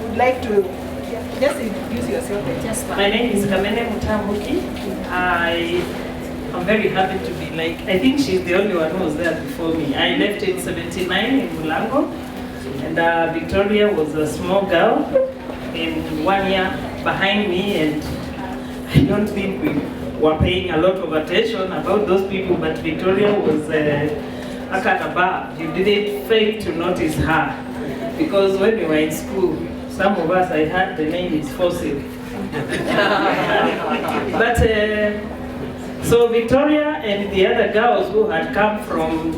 Would like to just introduce yourself. My name is Kamene Mutambuki. I'm very happy to be like, I think she's the only one who was there before me. I left in 79 in Mulango, and Victoria was a small girl in 1 year behind me, and I don't think we were paying a lot of attention about those people, but Victoria was Akataba. You didn't fail to notice her, because when we were in school, some of us, I heard the name is Fossil. But so Victoria and the other girls who had come from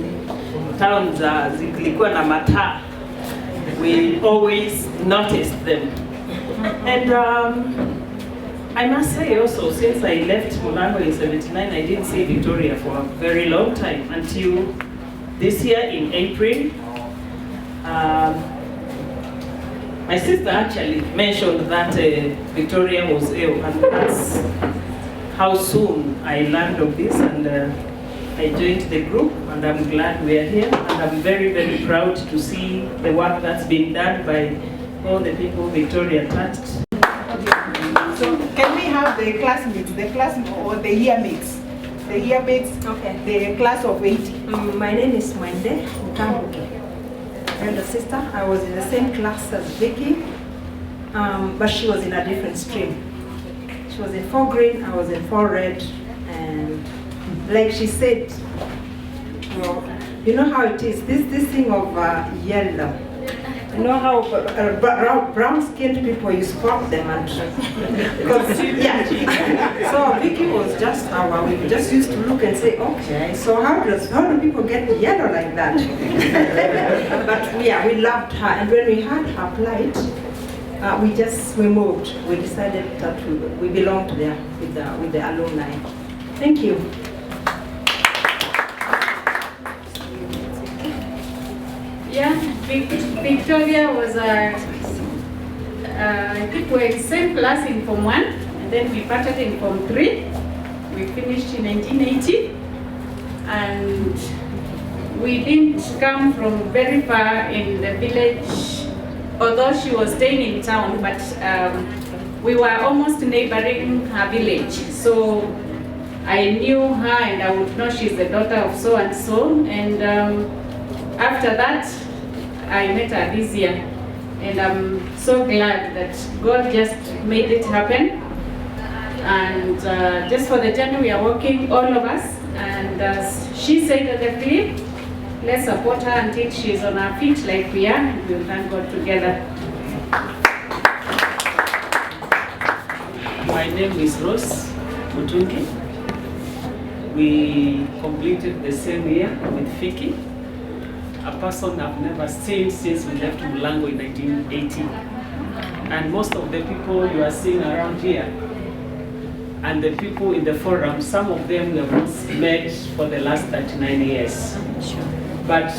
towns Ziklikwa na Mata, we always noticed them. And I must say also, since I left Mulango in 79, I didn't see Victoria for a very long time, until this year in April. My sister actually mentioned that Victoria was ill, and that's how soon I learned of this, and I joined the group, and I'm glad we are here, and I'm very, very proud to see the work that's being done by all the people Victoria touched. So can we have the classmates, or the year mates? The year mates, okay. The class of 80. My name is Mwalimu Fundrive. Elder sister. I was in the same class as Vicky, but she was in a different stream. She was in 4 green, I was in 4 red, and like she said, well, you know how it is, this thing of yellow. You know how brown-skinned people, you spot them and yeah. So Vicky was just we just used to look and say, okay, so how do people get yellow like that? But yeah, we loved her, and when we had her plight, we moved. We decided that we belonged there with the alumni. Thank you. Yeah, Victoria was I think we're in the same class in Form 1, and then we parted in Form 3. We finished in 1980, and we didn't come from very far in the village, although she was staying in town, but we were almost neighboring her village. So I knew her, and I would know she's the daughter of so and so, and after that, I met her this year, and I'm so glad that God just made it happen. And just for the journey we are working, all of us, and as she said at the clip, let's support her until she's on her feet like we are, and we'll thank God together. My name is Rose Mutungi. We completed the same year with Fiki, a person I've never seen since we left Mulango in 1980. And most of the people you are seeing around here, and the people in the forum, some of them we have not met for the last 39 years. But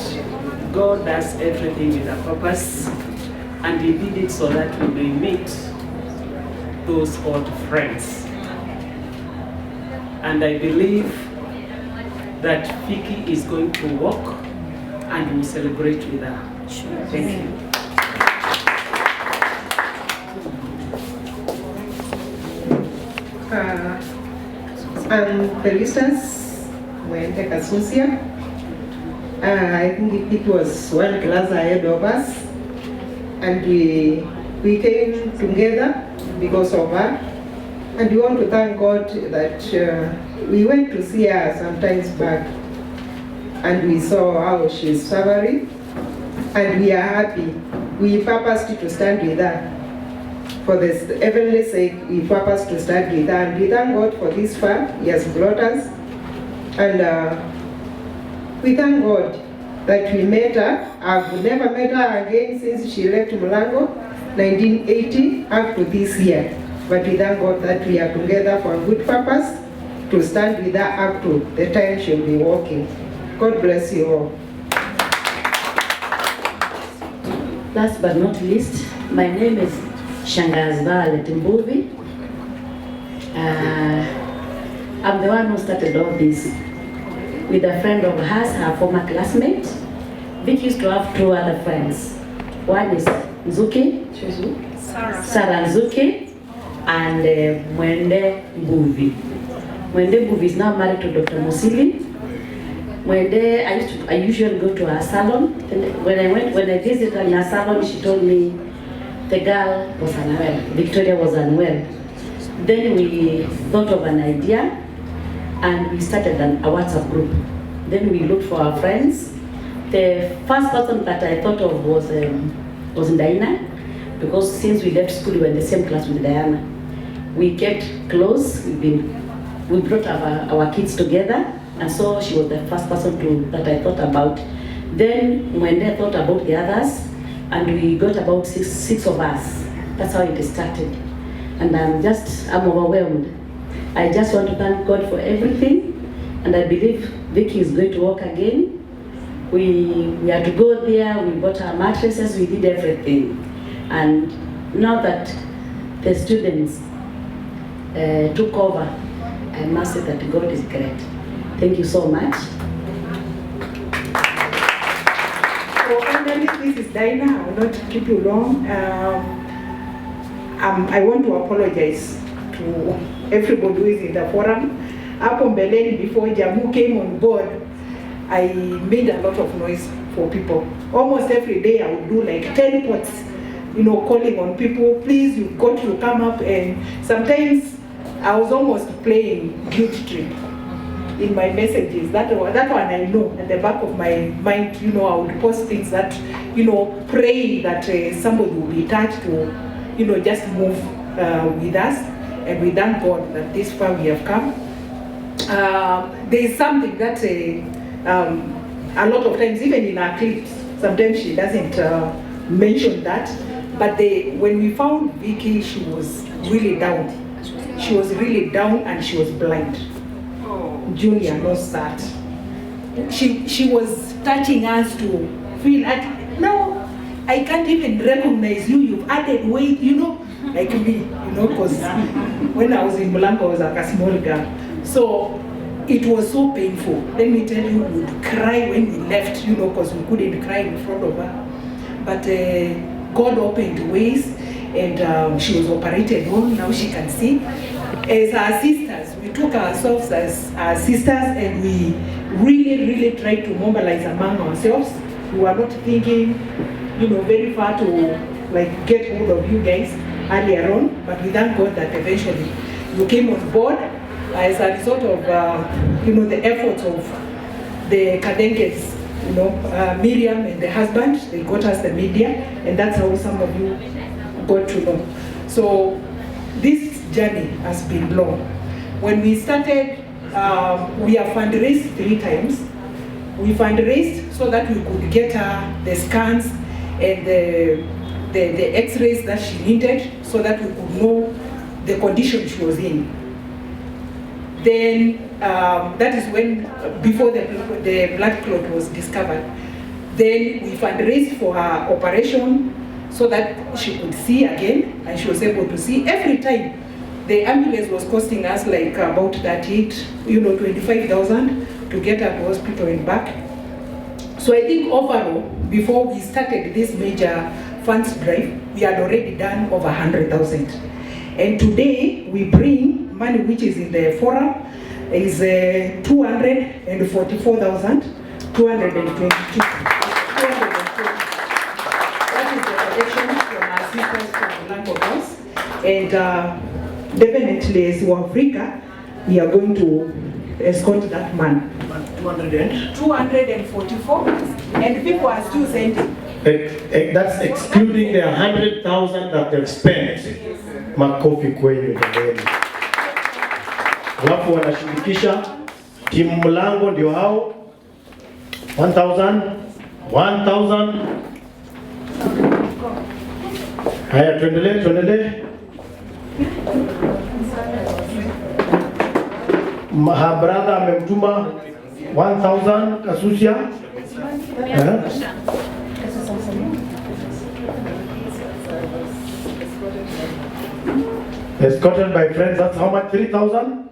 God does everything with a purpose, and He did it so that we may meet those old friends. And I believe that Fiki is going to walk, and we'll celebrate with her. Thank you. And the listeners went to Kasusia. I think it was one class ahead of us, and we came together because of her. And we want to thank God that we went to see her sometimes back, and we saw how she's suffering, and we are happy. We purposed to stand with her for the heavenly sake, we purpose to start with her. And we thank God for this far He has brought us. And we thank God that we met her. I've never met her again since she left Mulango, 1980, up to this year. But we thank God that we are together for a good purpose, to stand with her up to the time she'll be walking. God bless you all. Last but not least, my name is Shangazi Violet Mbuvi. I'm the one who started all this with a friend of hers, her former classmate. Vic used to have two other friends. One is Nzuki, Sarah Nzuki, and Mwende Mbuvi. Mwende Mbuvi is now married to Dr. Musili. Mwende, I usually go to her salon. And when I visited her in her salon, she told me the girl was unwell. Victoria was unwell. Then we thought of an idea and we started a WhatsApp group. Then we looked for our friends. The first person that I thought of was Diana, because since we left school we were in the same class with Diana. We kept close. We brought our kids together, and so she was the first person that I thought about. Then when I thought about the others, and we got about six of us. That's how it started. And I'm overwhelmed. I just want to thank God for everything, and I believe Vicky is going to walk again. We had to go there, we bought our mattresses, we did everything. And now that the students took over, I must say that God is great. Thank you so much. So finally, this is Dinah. I will not keep you long. I want to apologize to everybody who is in the forum. Hapo mbeleni, before Jamu came on board, I made a lot of noise for people. Almost every day I would do like 10 pots, calling on people, please, you've got to come up. And sometimes I was almost playing guilt trip in my messages. That one I know at the back of my mind, I would post things that, praying that somebody will be touched to, just move with us. And we thank God that this far we have come. There is something that a lot of times, even in our clips, sometimes she doesn't mention that. But when we found Vicky, she was really down. She was really down and she was blind. Junior knows that. She was touching us to feel like, no, I can't even recognize you. You've added weight, like me, because when I was in Mulango, I was like a small girl. So it was so painful. Let me tell you, we would cry when we left, because we couldn't cry in front of her. But God opened ways, and she was operated on. Now she can see. As our sisters, we took ourselves as our sisters, and we really, really tried to mobilize among ourselves. We were not thinking, very far to get hold of you guys earlier on, but we thank God that eventually you came on board as a result of the efforts of the Kadenkes, Miriam and the husband. They got us the media, and that's how some of you got to know. So this journey has been long. When we started, we have fundraised 3 times. We fundraised so that we could get her the scans and the x-rays that she needed, so that we could know the condition she was in. Then that is when, before the blood clot was discovered, then we fundraised for her operation so that she could see again, and she was able to see. Every time the ambulance was costing us like about 25,000 to get her to hospital and back. So I think overall, before we started this major funds drive, we had already done over 100,000. And today we bring money which is in the forum is 244,222. That is the collection from our sisters from Mulango House. And definitely as Africa, we are going to escort that man. 244, and people are still sending. That's excluding the 100,000 that they've spent. Makofi kwenyu jamani. Alafu wanashirikisha timu mlango ndio hao 1,000. Haya, tuendelee. Brother amemtuma 1,000 Kasusia. Escorted by friends, that's how much? 3,000?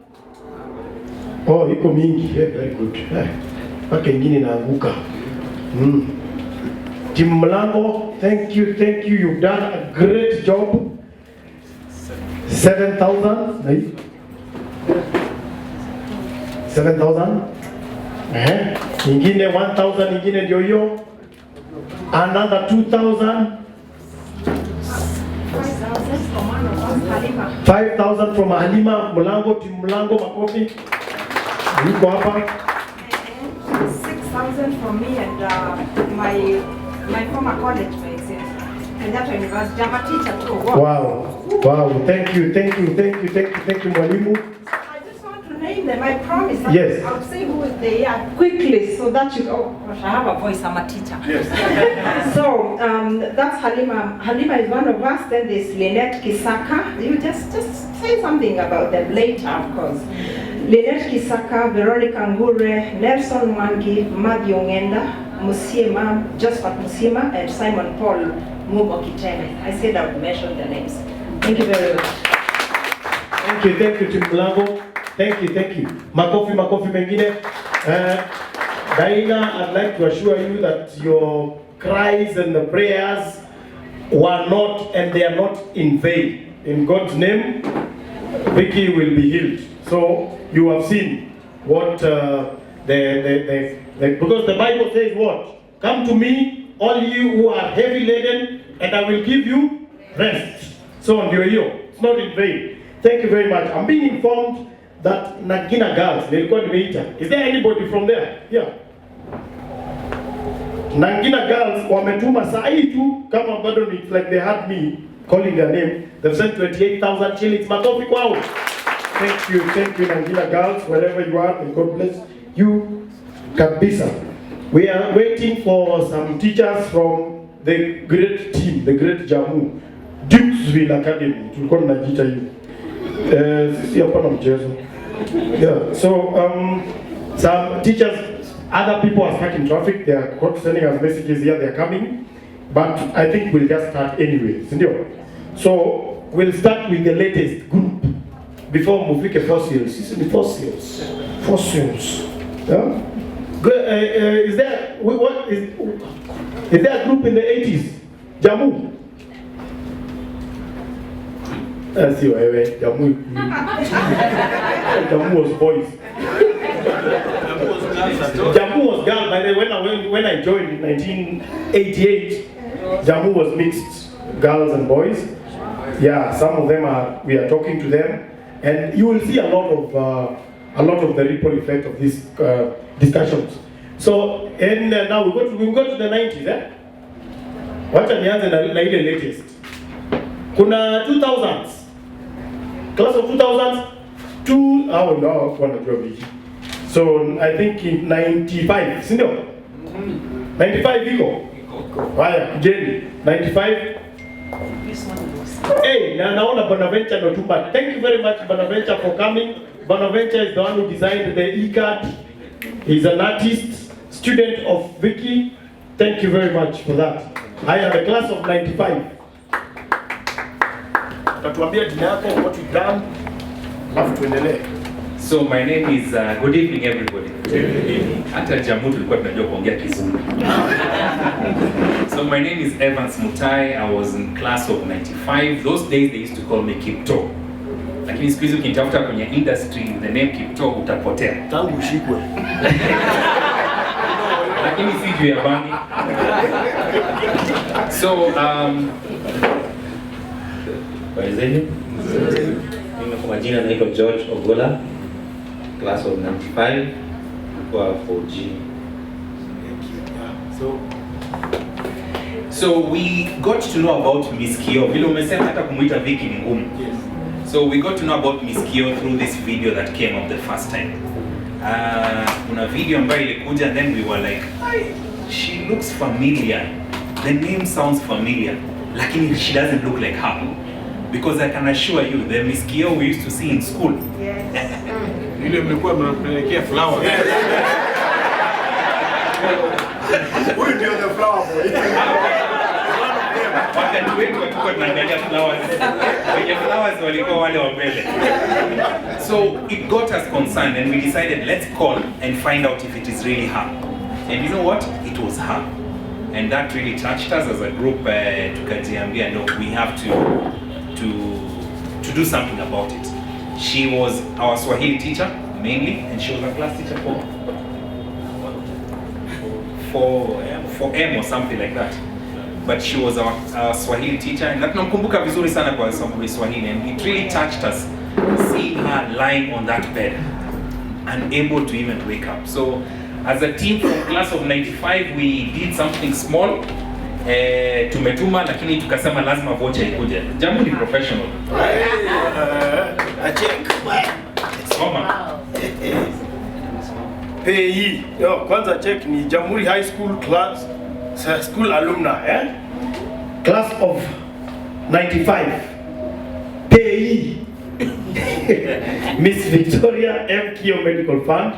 Oh, iko mingi. Yeah, very good. Paka ingine naanguka. Timu mlango, thank you. You've done a great job. 7,000. 7,000. Ingine 1,000, ingine ndio hiyo. Another 2,000. 5,000 from Halima Mlango, timu mlango makofi. Yuko hapa. 6,000 from me and my former college mates in Kenyatta University. I'm a teacher too. Wow. Thank you, Mwalimu. I just want to name them. I promise. Yes. I'll say who they are quickly so that you. Oh gosh, I have a voice. I'm a teacher. Yes. So that's Halima. Halima is one of us. Then there's Lynette Kisaka. You just say something about them later, of course. Lynette Kisaka, Veronica Ngure, Nelson Mwangi, Madhi Ongenda, Musiema, Josephat Musiema, and Simon Paul Mumo Kiteme. I said I would mention their names. Thank you very much. Thank you, Timu Mlango. Thank you. Makofi mengine. Diana, I'd like to assure you that your cries and the prayers were not, and they are not in vain. In God's name, Vicky will be healed. So you have seen what because the Bible says what? Come to me, all you who are heavy laden, and I will give you rest. So on your ear, it's not in vain. Thank you very much. I'm being informed that Nagina girls, is there anybody from there? Yeah. Nagina girls, wametuma saa hii tu, kama bado ni like they had me calling their name. They've sent 28,000 shillings. Makofi kwao. Thank you, Nagina girls, wherever you are, and God bless you. Kabisa. We are waiting for some teachers from the great team, the great Jamu, Dukesville Academy. Tulikuwa tunajiita hiyo. Sisi hapa na mchezo. Yeah. So some teachers, other people are stuck in traffic. They are sending us messages here. They are coming, but I think we'll just start anyway. So we'll start with the latest group before mufike fossils. This is the fossils. Yeah. Is there is there a group in the 80s? Jamu. See where Jamu. Jamu was boys. Jamu was girl. By the way, when I joined in 1988, Jamu was mixed, girls and boys. Yeah, some of them we are talking to them, and you will see a lot of the ripple effect of these discussions. So, and now we go to the 90s. Wacha nianze na ile latest. Kuna 2000s. Class of 2000s. So I think in 95, sindio? 95 iko. Haya, Jenny, 95. Hey, naona Bonaventure no too much. Thank you very much, Bonaventure, for coming. Bonaventure is the one who designed the e-card. He's an artist, student of Vicky. Thank you very much for that. I am a class of 95. Tatuambia jina yako, what you've done. Alafu tuendelee. So my name is good evening everybody. Hata Jamu tulikuwa tunajua kuongea Kizungu. So my name is Evans Mutai. I was in class of 95. Those days they used to call me Kipto. Lakini siku hizi ukinitafuta kwenye industry the name Kipto utapotea. Tangu ushikwe. Lakini si juu ya bangi. So Mimi kwa majina naitwa George Ogola, class of 95 kwa 4G. So So we got to know about Miss Kio. Vile umesema hata kumuita Vicky ni ngumu. So we got to know about Miss Kio through this video that came up the first time. Kuna video ambayo ilikuja and then we were like, she looks familiar. The name sounds familiar. Lakini she doesn't look like her. Because I can assure you, the Miss Kio we used to see in school. Yes. Ile mlikuwa mnapelekea flower. Huyu ndio the flower boy. Wakati wetu walikuwa tunaangalia flowers. Wenye flowers walikuwa wale wa mbele. So it got us concerned and we decided let's call and find out if it is really her. And you know what? It was her. And that really touched us as a group. Tukajiambia, no, we have to do something about it. She was our Swahili teacher mainly, and she was a class teacher for M or something like that. But she was our Swahili teacher, and nakumbuka vizuri sana kwa sababu Swahili, and it really touched us seeing her lying on that bed, unable to even wake up. So as a team from class of 95, we did something small. Tumetuma lakini tukasema lazima voucher ikuje. Jamu ni professional. A check. Soma. Pay. Yo, kwanza check ni Jamhuri High School class school alumni, Class of 95. Pay. Miss Victoria M. Kio Medical Fund.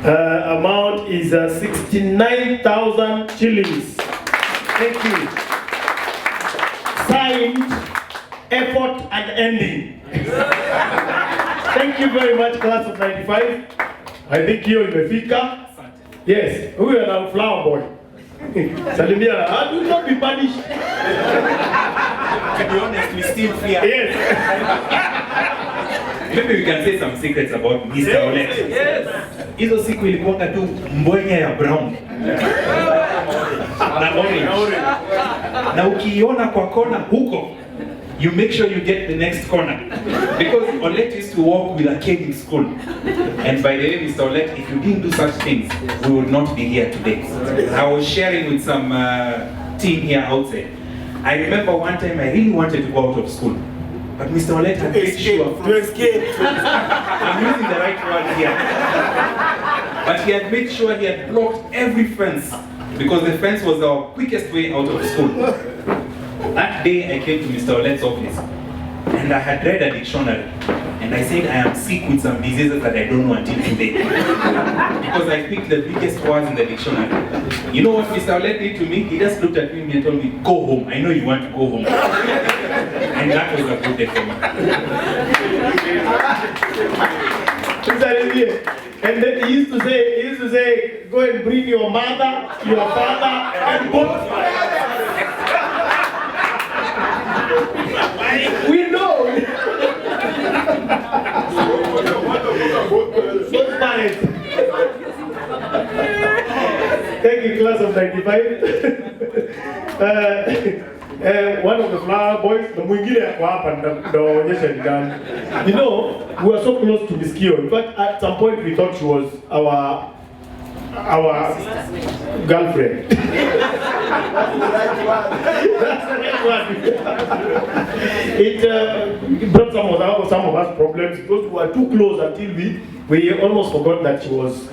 Amount is 69,000 shillings. Thank you. Signed, effort and ending. Thank you very much, class of 95. I think Kio imefika. Yes, we are now flower boy. Salimia, I will not be punished. To be honest, we still fear. Yes. Maybe we can say some secrets about Mr. Olet. Yes. Hizo siku ilikuwa tu mbwenye ya brown. Na orange. Na ukiona kwa kona huko, you make sure you get the next corner. Because Olet used to walk with a cane in school. And by the way, Mr. Olet, if you didn't do such things, we would not be here today. I was sharing with some team here outside. I remember one time I really wanted to go out of school. But Mr. Olet had made sure to escape. I'm using the right word here. But he had made sure he had blocked every fence because the fence was our quickest way out of school. That day I came to Mr. Olet's office and I had read a dictionary and I said I am sick with some diseases that I don't know until today. Because I picked the biggest words in the dictionary. You know what Mr. Olet did to me? He just looked at me and told me, go home. I know you want to go home. And that was a good day for me. And then he used to say, go and bring your mother, your father, and both. We know. Both parents. Thank you, class of 95. One of the flower boys, the mwingine yako hapa ndaonyesha ni gani. You know, we were so close to Miss Kio. In fact, at some point we thought she was our girlfriend. That's the right one. It brought some of us problems because we were too close until we almost forgot that she was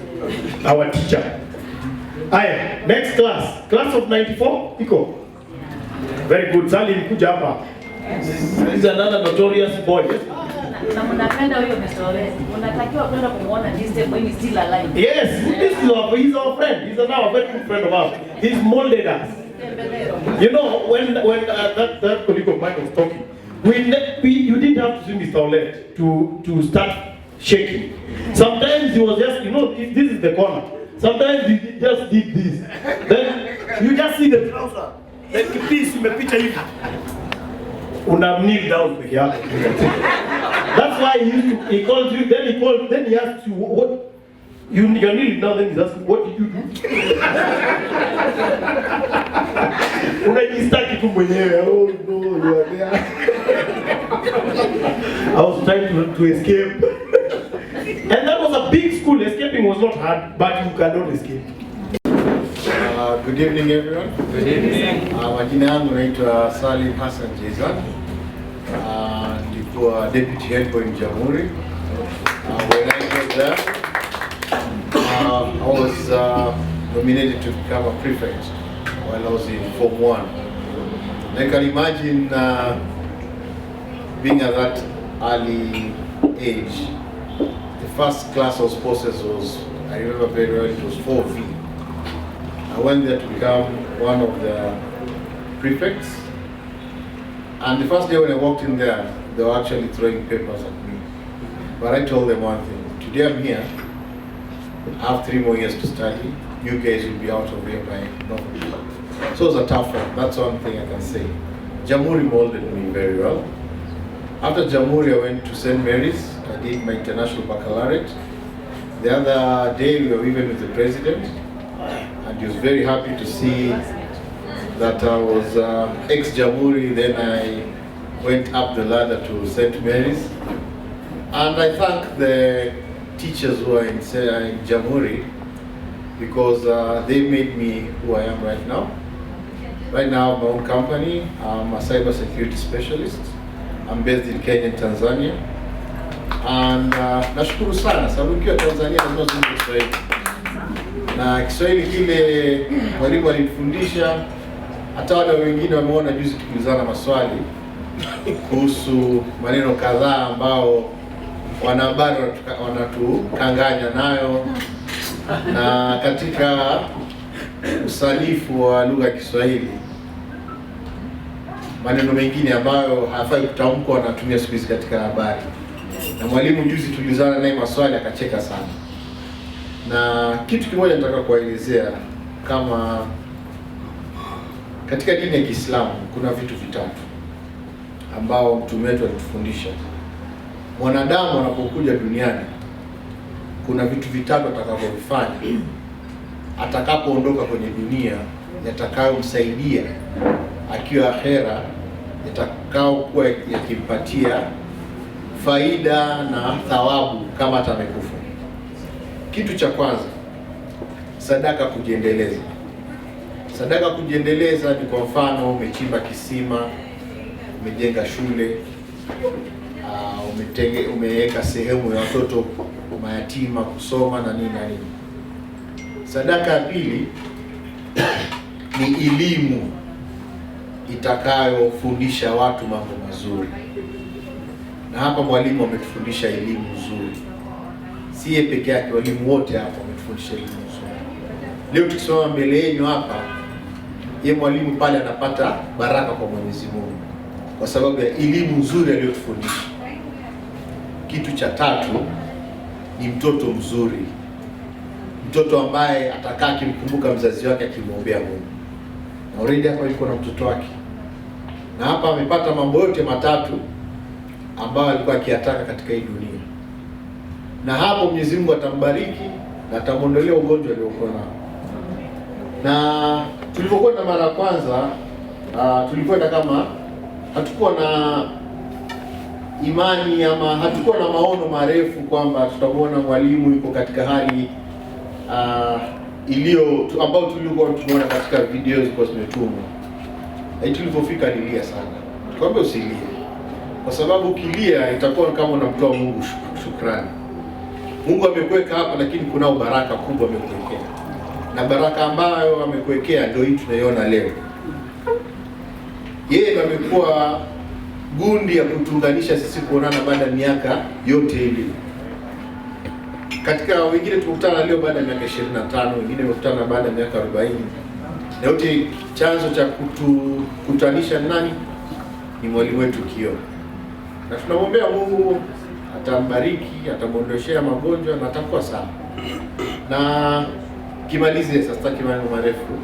our teacher. Aya, next class. Class of 94, Iko. Very good. Sally kuja hapa. He's another notorious boy. Na mnapenda huyo Mr. Olet. Unatakiwa kwenda kumuona this day when he's still alive. Yes, he's our friend. He's now a very good friend of ours. He's molded us. You know, when that colleague of mine was talking, you didn't have to see Mr. Olet to start shaking. Sometimes he was just, you know, if this is the corner. Sometimes he just did this. Then you just see the trouser. Then piece imepita hivi. Una kneel down peke yako. That's why he calls you, then he asks you what you're kneeling down, then he's asking what did you do? Unajistaki tu mwenyewe. Oh no, you are there. I was trying to escape. And that was a big school. Escaping was not hard, but you cannot escape. Good evening everyone. Good evening. Majina yangu naitwa Salim Hassan Jezan. Nilikuwa deputy head boy in Jamhuri. When I was there, I was nominated to become a prefect while I was in Form 1. I can imagine being at that early age. The first class I was posted was, I remember very well, it was 4V. I went there to become one of the prefects. And the first day when I walked in there, they were actually throwing papers at me. But I told them one thing: today I'm here, I have 3 more years to study. You guys will be out of here by November. So it was a tough one. That's one thing I can say. Jamhuri molded me very well. After Jamhuri, I went to St. Mary's. I did my international baccalaureate. The other day, we were even with the president, and he was very happy to see that I was ex-Jamhuri. Then I went up the ladder to St. Mary's. And I thank the teachers who are in Jamhuri, because they made me who I am right now. Right now I have my own company. I'm a cyber security specialist. I'm based in Kenya and Tanzania. And nashukuru sana sababu nikiwa Tanzania lazima nizungumze Kiswahili. Na Kiswahili kile mwalimu alinifundisha, hata wale wengine wameona juzi tukiulizana maswali kuhusu maneno kadhaa ambao wanahabari wanatukanganya nayo, na katika usanifu wa lugha ya Kiswahili maneno mengine ambayo hayafai kutamkwa wanatumia siku hizi katika habari. Na mwalimu juzi tulizana naye maswali akacheka sana. Na kitu kimoja nataka kuelezea, kama katika dini ya Kiislamu kuna vitu vitatu ambao mtume wetu alitufundisha. Mwanadamu anapokuja duniani kuna vitu vitatu atakavyofanya atakapoondoka kwenye dunia, yatakayomsaidia akiwa akhera, yatakayokuwa yakimpatia faida na thawabu kama hata amekufa. Kitu cha kwanza, sadaka kujiendeleza. Sadaka kujiendeleza ni kwa mfano umechimba kisima, umejenga shule, umeweka sehemu ya watoto mayatima kusoma na nini na nini. Sadaka ya pili ni elimu itakayofundisha watu mambo mazuri. Na hapa mwalimu ametufundisha elimu nzuri. Si yeye peke yake, walimu wote hapa wametufundisha elimu nzuri. Leo tukisimama mbele yenu hapa, yeye mwalimu pale anapata baraka kwa Mwenyezi Mungu kwa sababu ya elimu nzuri aliyotufundisha. Kitu cha tatu ni mtoto mzuri. Mtoto ambaye atakaa akimkumbuka mzazi wake akimwombea Mungu. Na already hapa yuko na mtoto wake. Na hapa amepata mambo yote matatu ambayo alikuwa akiyataka katika hii dunia. Na hapo Mwenyezi Mungu atambariki na atamuondolea ugonjwa aliokuwa nao. Na tulipokwenda mara ya kwanza, tulikwenda kama hatukuwa na imani ama hatukuwa na maono marefu kwamba tutamuona mwalimu yuko katika hali ambao tulikuwa tumeona katika video zilikuwa zimetumwa. Na tulipofika nilia sana. Tukamwambia usilie, kwa sababu ukilia itakuwa kama unamtoa Mungu shukrani. Mungu amekuweka hapa, lakini kuna baraka kubwa amekuwekea. Na baraka ambayo amekuwekea ndio hii tunaiona leo. Yeye ndiye amekuwa gundi ya kutunganisha sisi kuonana baada ya miaka yote ile. Katika wengine tukutana leo baada ya miaka 25, wengine wamekutana baada ya miaka 40. Na yote chanzo cha kukutanisha nani? Ni mwalimu wetu Kio. Na tunamwombea Mungu atambariki, atamuondoshea magonjwa na atakuwa sawa. Na kimalizie sasa, sitaki maneno marefu.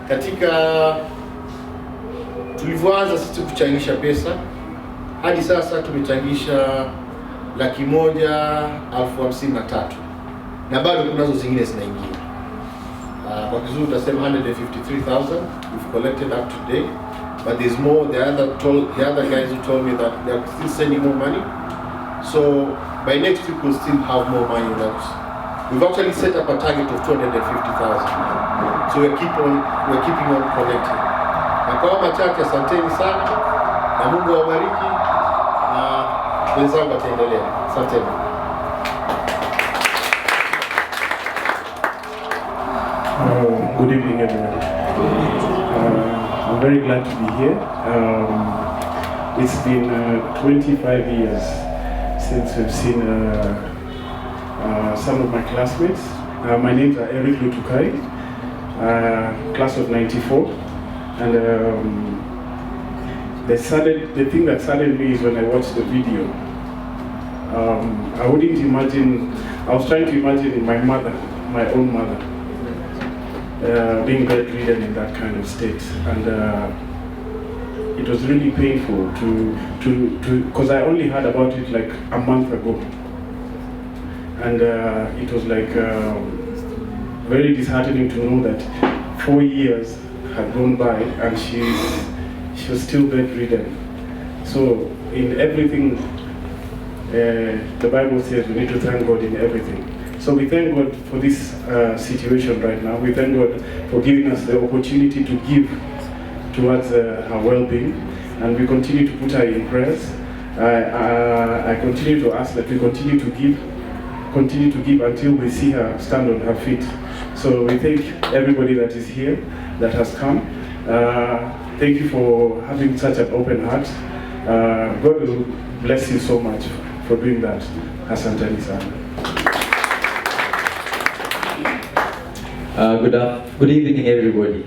Katika tulivyoanza sisi kuchangisha pesa, hadi sasa tumechangisha 1,53,000 na bado kunazo zingine zinaingia. Kwa kizungu tutasema 153,000 we've collected up to date, but there's more. The other guys who told me that they are still sending more money, so by next week we'll still have more money that We've actually set up a target of 250,000. So we're keeping on connecting. Na kwa machache, asanteni sana na Mungu awabariki na wenzangu wataendelea. Asanteni. Good evening, everyone. I'm very glad to be here. It's been 25 years since we've seen some of my classmates. My names are Eric Lutukai, class of 94. And the thing that saddened me is when I watched the video. I wouldn't imagine, I was trying to imagine my mother, my own mother, being bedridden in that kind of state. And it was really painful because I only heard about it like a month ago. And it was like very disheartening to know that 4 years had gone by and she was still bedridden. So in everything, the Bible says we need to thank God in everything. So we thank God for this situation right now. We thank God for giving us the opportunity to give towards her well-being, and we continue to put her in prayers. I continue to ask that we continue to give until we see her stand on her feet. So we thank everybody that is here, that has come. Thank you for having such an open heart. God will bless you so much for doing that. Asanteni sana. Good evening, everybody.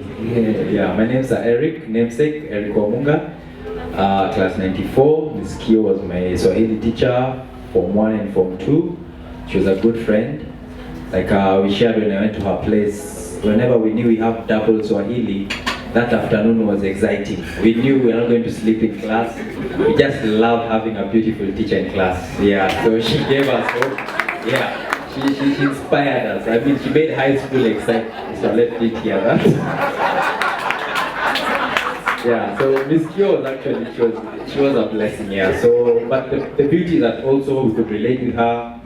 Yeah, my name is Eric, namesake Eric Wamunga, class 94. Ms. Kio was my Swahili teacher, Form 1 and Form 2. She was a good friend. Like we shared when I went to her place. Whenever we knew we have double Swahili, that afternoon was exciting. We knew we were not going to sleep in class. We just loved having a beautiful teacher in class. Yeah, so she gave us hope. Yeah. She inspired us. I mean, she made high school exciting. So let's it here. Yeah, so Miss Kyo was actually, she was a blessing, yeah. So, but the beauty is that also we could relate with her.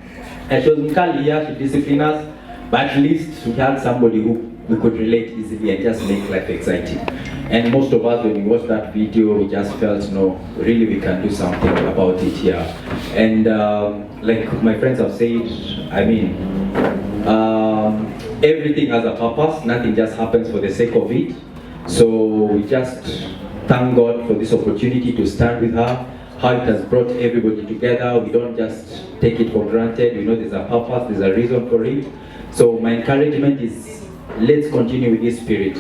And she was Mkali, yeah, she disciplined us, but at least we had somebody who we could relate easily and just make life exciting. And most of us, when we watched that video, we just felt, no, really we can do something about it here. And like my friends have said, I mean, everything has a purpose, nothing just happens for the sake of it. So we just thank God for this opportunity to stand with her, how it has brought everybody together. We don't just take it for granted. We know there's a purpose, there's a reason for it. So my encouragement is, let's continue with this spirit.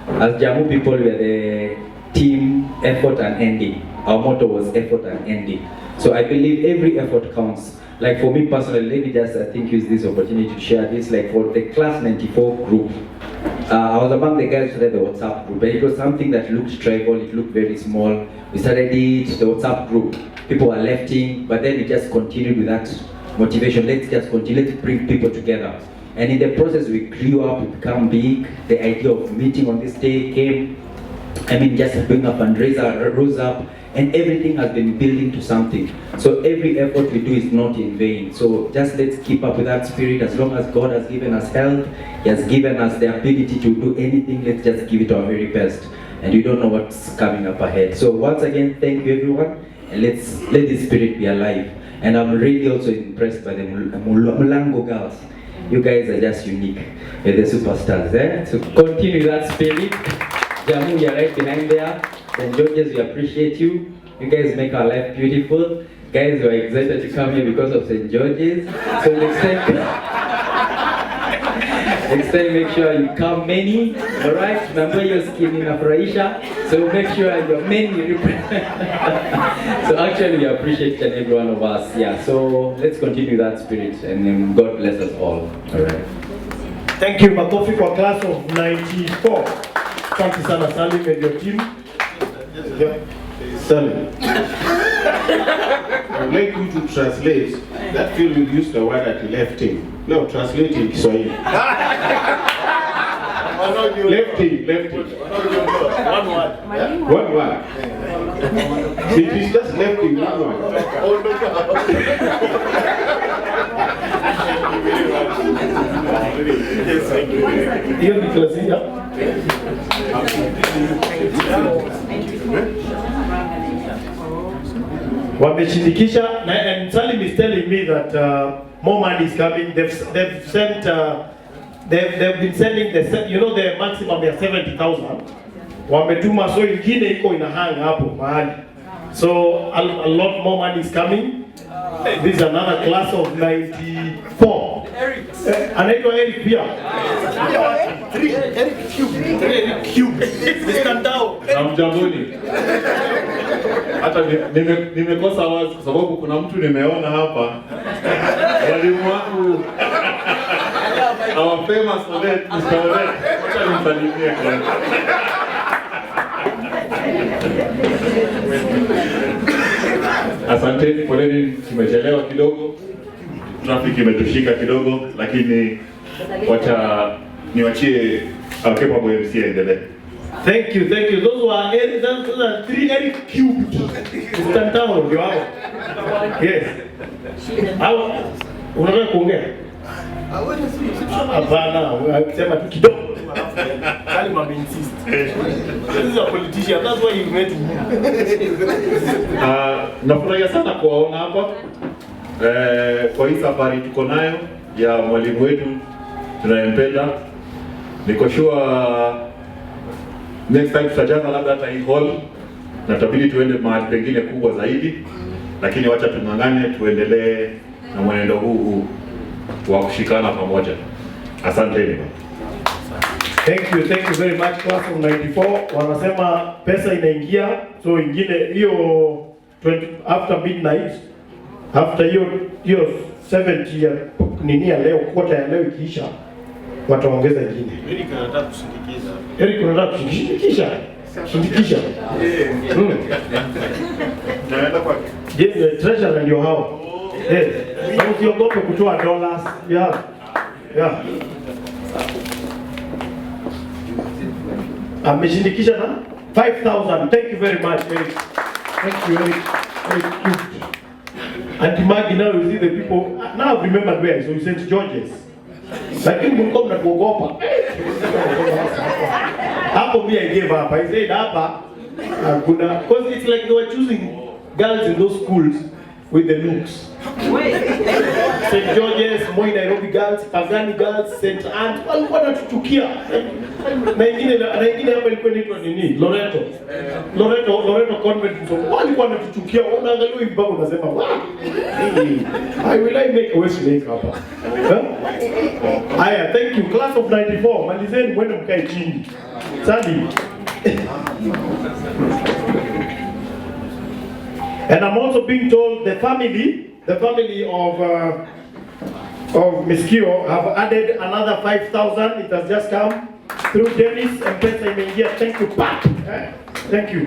As Jamu people, we are the team, effort and ending. Our motto was effort and ending. So I believe every effort counts. Like for me personally, let me just use this opportunity to share this. Like for the class 94 group, I was among the guys who had the WhatsApp group, and it was something that looked trivial, it looked very small. We started it, the WhatsApp group. People were lefting, but then we just continued with that motivation. Let's just continue, let's bring people together. And in the process, we grew up, we became big. The idea of meeting on this day came. I mean, just doing a fundraiser rose up, and everything has been building to something. So every effort we do is not in vain. So just let's keep up with that spirit. As long as God has given us health, He has given us the ability to do anything, let's just give it our very best. And we don't know what's coming up ahead. So once again, thank you everyone, and let this spirit be alive. And I'm really also impressed by the Mulango girls. You guys are just unique. You're the superstars, eh? So continue that spirit. Jamu, you're right behind there. St. George's, we appreciate you. You guys make our life beautiful. Guys, we're excited to come here because of St. George's. So next time make sure you come many. Alright? Remember your skin in Afraisha. So make sure you're many. So actually we appreciate each and every one of us. Yeah. So let's continue that spirit, and God bless us all. Alright. Thank you, Makofi, for class of 94. Asante sana Salim and your team. Salim, I'd like you to translate that field you used the word that you left him. No, translate in Kiswahili. Left him. One word. One word. It is just left him, one word. Hiyo ni klasi ya? Wameshindikisha, and Salim is telling me that more money is coming. They've sent they've been sending the maximum ya 70,000. Wametuma, so ingine iko ina hang hapo mahali. So a lot more money is coming. This is another class of 94. Anaitwa Eric pia. Eric Cube. Mtandao. Hamjamboni. Hata nimekosa wazi kwa sababu kuna mtu nimeona hapa. Mwalimu wangu. Our famous Odet, Mr. Odet. Acha nimsalimie kwanza. Asanteni, poleni, tumechelewa kidogo. Traffic imetushika kidogo, lakini wacha niwachie capable MC endelee. Thank you. Those are 3 Eric Cube. Mtandao ndio hao. Yes. Hao unataka kuongea? Hapana, sema tu kidogo. Kali mama insist. This is a politician. That's why you met him. Nafurahia sana kuwaona hapa. Kwa hii safari tuko nayo ya mwalimu wetu tunayempenda. Niko sure next time tutajaza labda hata hii hall na tutabidi tuende mahali pengine kubwa zaidi, lakini wacha tung'ang'ane tuendelee na mwenendo huu wa kushikana pamoja. Asanteni. Thank you very much class of 94. Wanasema pesa inaingia, so ingine hiyo after midnight, after hiyo 70 ya nini ya leo, kwota ya leo ikiisha, wataongeza ingine. Eric anataka kusindikiza. Eric anataka kushindikisha. Shindikisha. Naenda kwake. Yes, treasurer ndio hao. Yes. Usiogope kutoa dollars. Yeah. Ameshindikisha na 5,000. Thank you very much, Eric. Thank you, Eric. Very cute. And Maggie, now you see the people. Now I remember where, so you St. George's. Lakini mlikuwa mnatuogopa. Hapo pia I gave up. I said hapa kuna, because it's like they were choosing girls in those schools with the looks. St. George's, Moi Nairobi girls, Pagani girls, St. Anne, walikuwa wanatuchukia. Na ingine hapa ilikuwa inaitwa nini? Loreto Convent. Walikuwa wanatuchukia. Unaangalia hivi baba unasema, "Wow. I will make a West Lake hapa." Aya, thank you. Class of 94. Malizeni mwende mkae chini. Sadi. And I'm also being told the family of Miss Kio have added another 5,000. It has just come through Dennis and Pesa imeingia. Thank you, Pat. Thank you.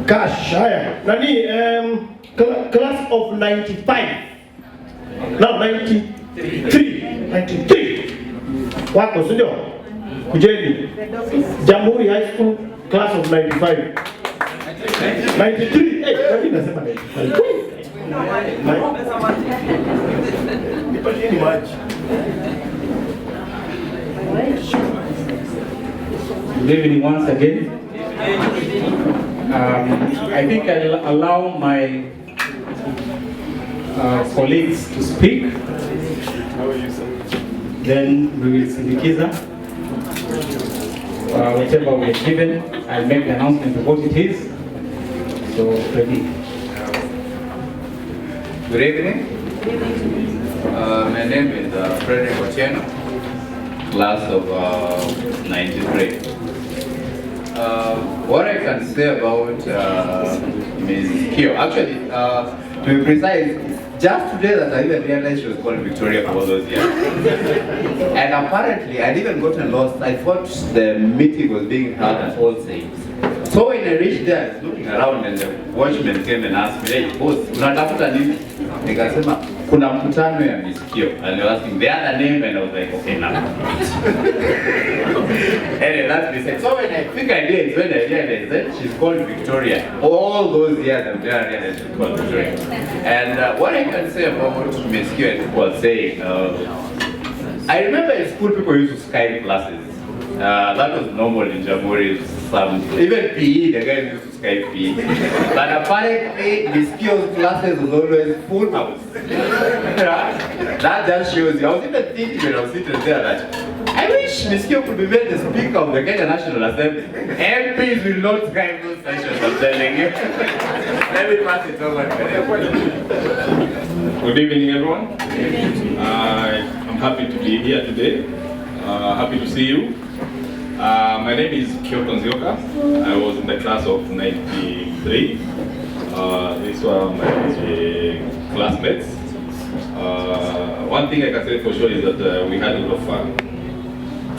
Cash. Haya. Nani? Class of 95. Now 93. Wako, sindio? Kujeni. Jamhuri High School, class of 95. 93. Hey, kwa nini nasema 95? Nipatieni maji. Good evening once again. I think I'll allow my colleagues to speak. Then we will sindikiza. Whatever we are given, I'll make the announcement of what it is. So, ready. Good evening. My name is Frederick Otieno, class of 93. What I can say about Ms. Kio, actually, to be precise, just today that I even realized she was called Victoria for all those years. And apparently, I'd even gotten lost. I thought the meeting was being held at All Saints. So when I reached there, I was looking around and the watchman came and asked me, "Hey, boss, unatafuta nini?" Nikasema, "Kuna mkutano ya Miss Kio." And they were asking the other name and I was like, "Okay, now." Anyway, that's beside. So when I think I did, when I realized that she's called Victoria. All those years I've never realized she's called Victoria. And what I can say about Miss Q and people saying, I remember in school people used to Skype classes. That was normal in Jamhuri. Even PE, the guys used to Skype PE. But apparently, Miss Q's classes was always full house. That just shows you. I was even thinking when I was sitting there that I wish Miss Q could be made the Speaker of the Kenya National Assembly. MPs will not Skype those sessions, I'm telling you. Let me pass it over to them. Good evening, everyone. I'm happy to be here today. Happy to see you. My name is Kyoko Nzioka. I was in the class of 93. These were my classmates. One thing I can say for sure is that we had a lot of fun.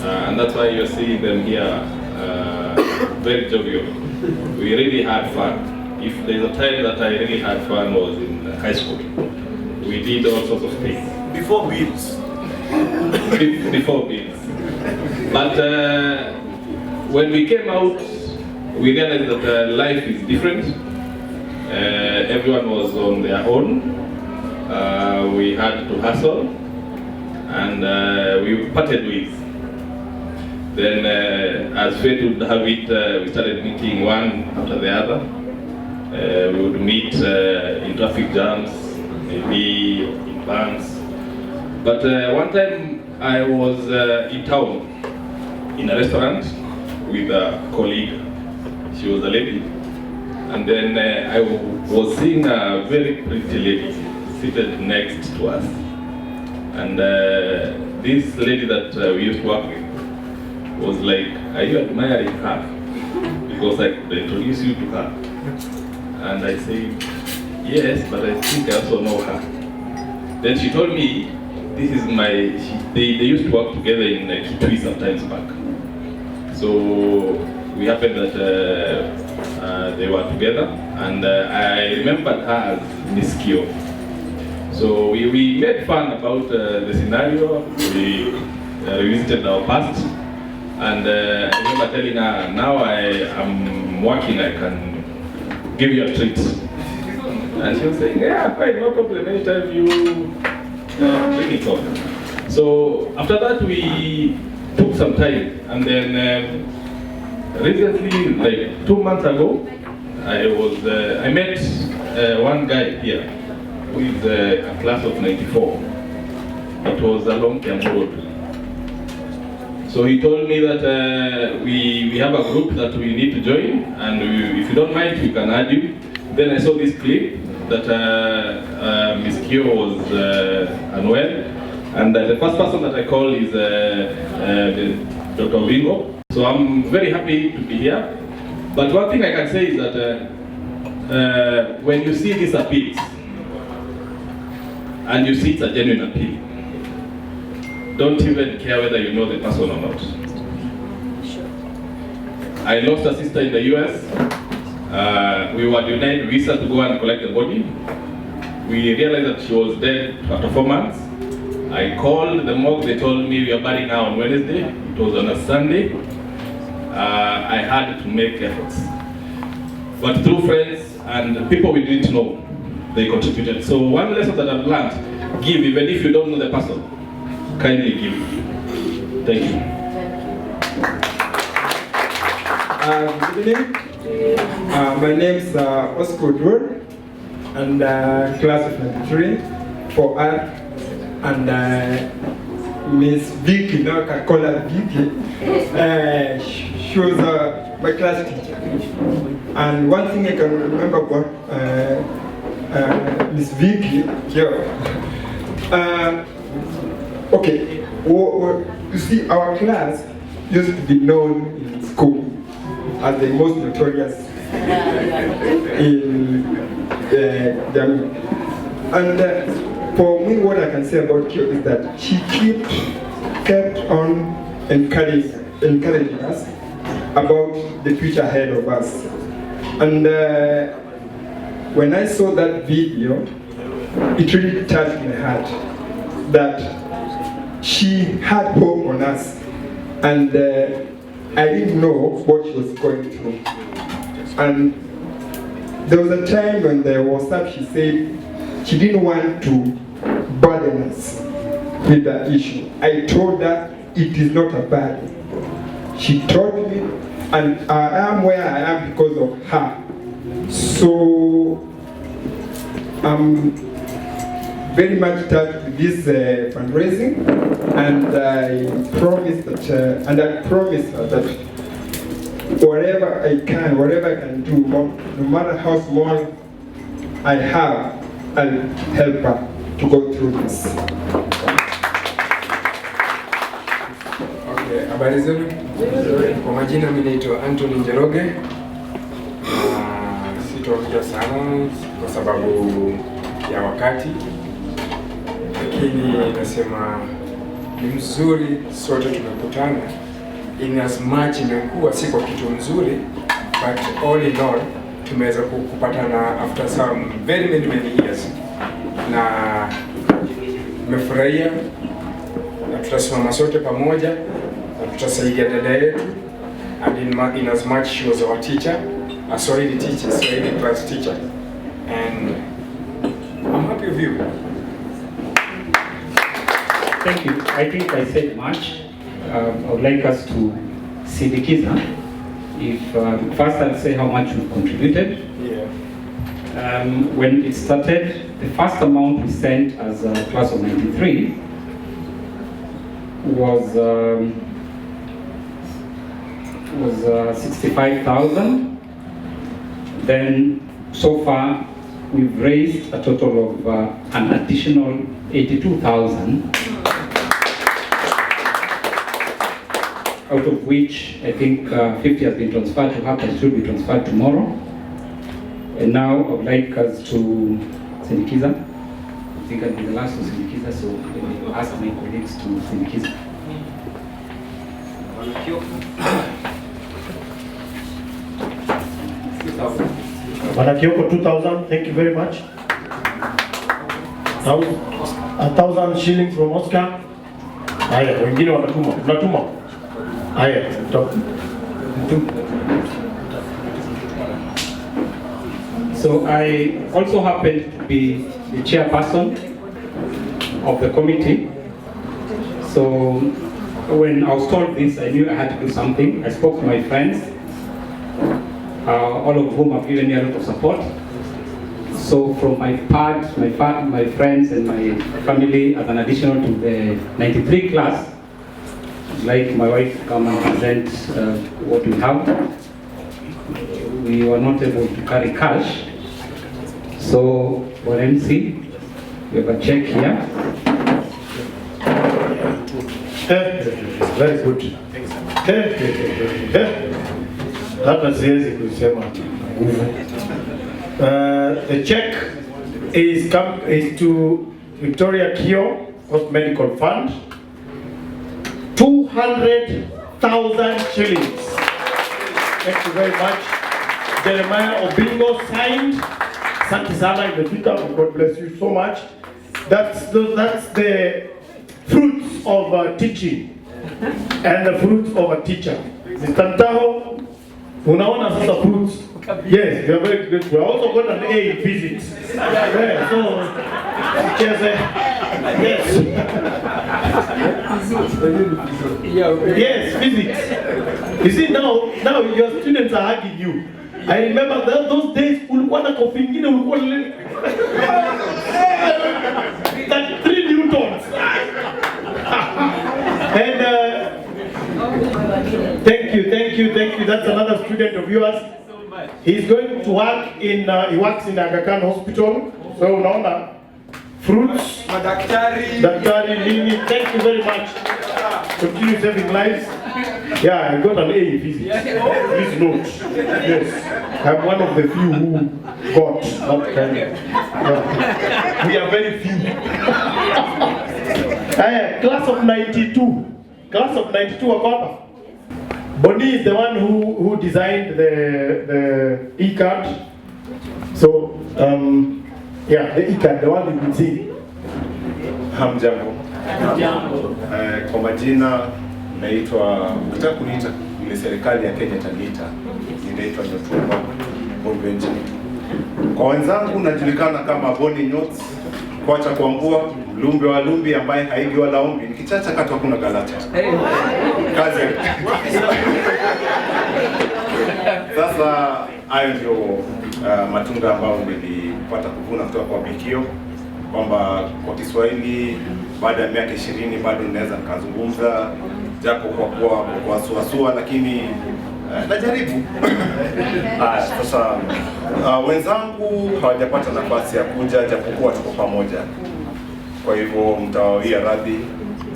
And that's why you're seeing them here very jovial. We really had fun. If there's a time that I really had fun was in high school. We did all sorts of things. Before bills. Before bills. But when we came out, we realized that life is different. Everyone was on their own. We had to hustle, and we parted ways. Then, as fate would have it, we started meeting one after the other. We would meet in traffic jams, maybe in banks. But one time I was in town, in a restaurant, with a colleague. She was a lady. And then I was seeing a very pretty lady seated next to us. And this lady that we used to work with was like, are you admiring her? Because I could introduce you to her. And I said, yes, but I think I also know her. Then she told me, this is they used to work together in Kitui sometimes back. So we happened that they were together, and I remembered her as Miss Kyo. So we made fun about the scenario. We revisited our past, and I remember telling her, now I am working, I can give you a treat. And she was saying, yeah, fine, no problem, anytime you bring it on. So after that we took some time, and then recently, like 2 months ago, I met one guy here with a class of 94. It was a long-term road. So he told me that we have a group that we need to join, and if you don't mind, we can add you. Then I saw this clip that Miss Kyo was unwell, and the first person that I called is Dr. Vingo. So I'm very happy to be here. But one thing I can say is that when you see these appeals, and you see it's a genuine appeal, don't even care whether you know the person or not. I lost a sister in the US. We were denied visa to go and collect the body. We realized that she was dead after 4 months. I called the morgue, they told me we are burying her on Wednesday. It was on a Sunday. I had to make efforts. But through friends and people we didn't know, they contributed. So one lesson that I've learned, give even if you don't know the person. Kindly give. Thank you. Good evening. My name is Oscar Wood, and class of 93 for art, and Miss Vicky, no, I call her Vicky. She was my class teacher. And one thing I can remember about Miss Vicky, okay, you see, our class used to be known in school as the most notorious in them. And for me, what I can say about Kyo is that she kept on encouraging us about the future ahead of us. And when I saw that video, it really touched my heart that she had hope on us, and I didn't know what she was going through. And there was a time when there was that she said she didn't want to burden us with the issue. I told her it is not a burden. She told me, and I am where I am because of her. So I'm very much touched with this fundraising, and I promise her that whatever I can do, no matter how small I have, I'll help her to go through this. Okay, habari zenu? Kwa majina mimi naitwa Anthony Njoroge. Sitaongea sana kwa sababu ya wakati, lakini nasema ni mzuri sote tumekutana, in as much imekuwa si kwa kitu mzuri, but all in all tumeweza kupatana after some very many years, na nimefurahia na tutasimama sote pamoja na tutasaidia dada yetu, and in as much she was our teacher, a Swahili class teacher, and I'm happy with you. Thank you. I think I said much. I would like us to sindikiza. If first I'll say how much we contributed. Yeah. When it started, the first amount we sent as a class of 93 was 65,000. Then so far we've raised a total of an additional 82,000. Out of which I think 50 has been transferred to her, but it should be transferred tomorrow. And now I would like us to sindikiza. I think I'll be the last to sindikiza, so I'll ask my colleagues to sindikiza. Wanakioko 2,000, thank you very much. 1,000 shillings from Oscar. Haya, wengine wanatuma. Haya, top. So I also happen to be the chairperson of the committee. So when I was told this, I knew I had to do something. I spoke to my friends, all of whom have given me a lot of support. So from my part, my friends and my family, as an additional to the 93 class, I'd like my wife to come and present what we have. We were not able to carry cash. So for MC, we have a check here. Very good. Hata siwezi kusema nguvu. The check is to Victoria Kio Medical Fund. 200,000 shillings. Thank you very much. Jeremiah Obingo signed. Santi sana imefika. God bless you so much. That's the fruits of teaching and the fruits of a teacher. Mr. Ntaho, unaona sasa fruits. Yes, we are very grateful. I also got an A in physics. Yeah, so yes, physics. You see now your students are hugging you. I remember those days ulikuwa na kofi ingine ulikuwa that 3 newtons. And thank you. That's another student of yours. He's going to work he works in Aga Khan Hospital. So unaona fruits, daktari nini. Thank you very much. Continue saving lives. Yeah, I got an A in physics. Please note. Yes, I'm one of the few who got that kind of. We are very few. Class of 92. Class of 92 wako hapa. Boni is the one who designed the e-card. So, yeah, the e-card, the one you can see. Hamjambo. Kwa majina naitwa, nataka kuniita vile serikali ya Kenya itaniita, ninaitwa Nyotumba Bonvenja. Kwa wenzangu najulikana kama Boni Nyots, kwacha kwa mbua, lumbi wa lumbi ambaye haigi wala ombi, nikichacha katu hakuna galacha. Kazi. Sasa hayo ndio matunda ambayo nilipata kuvuna kutoka kwa Bikio, kwamba kwa Kiswahili baada ya miaka 20 bado ninaweza nikazungumza, japo kwa suasua, lakini najaribu. Sasa wenzangu hawajapata nafasi ya kuja, japokuwa tuko pamoja. Kwa hivyo mtawawia radhi,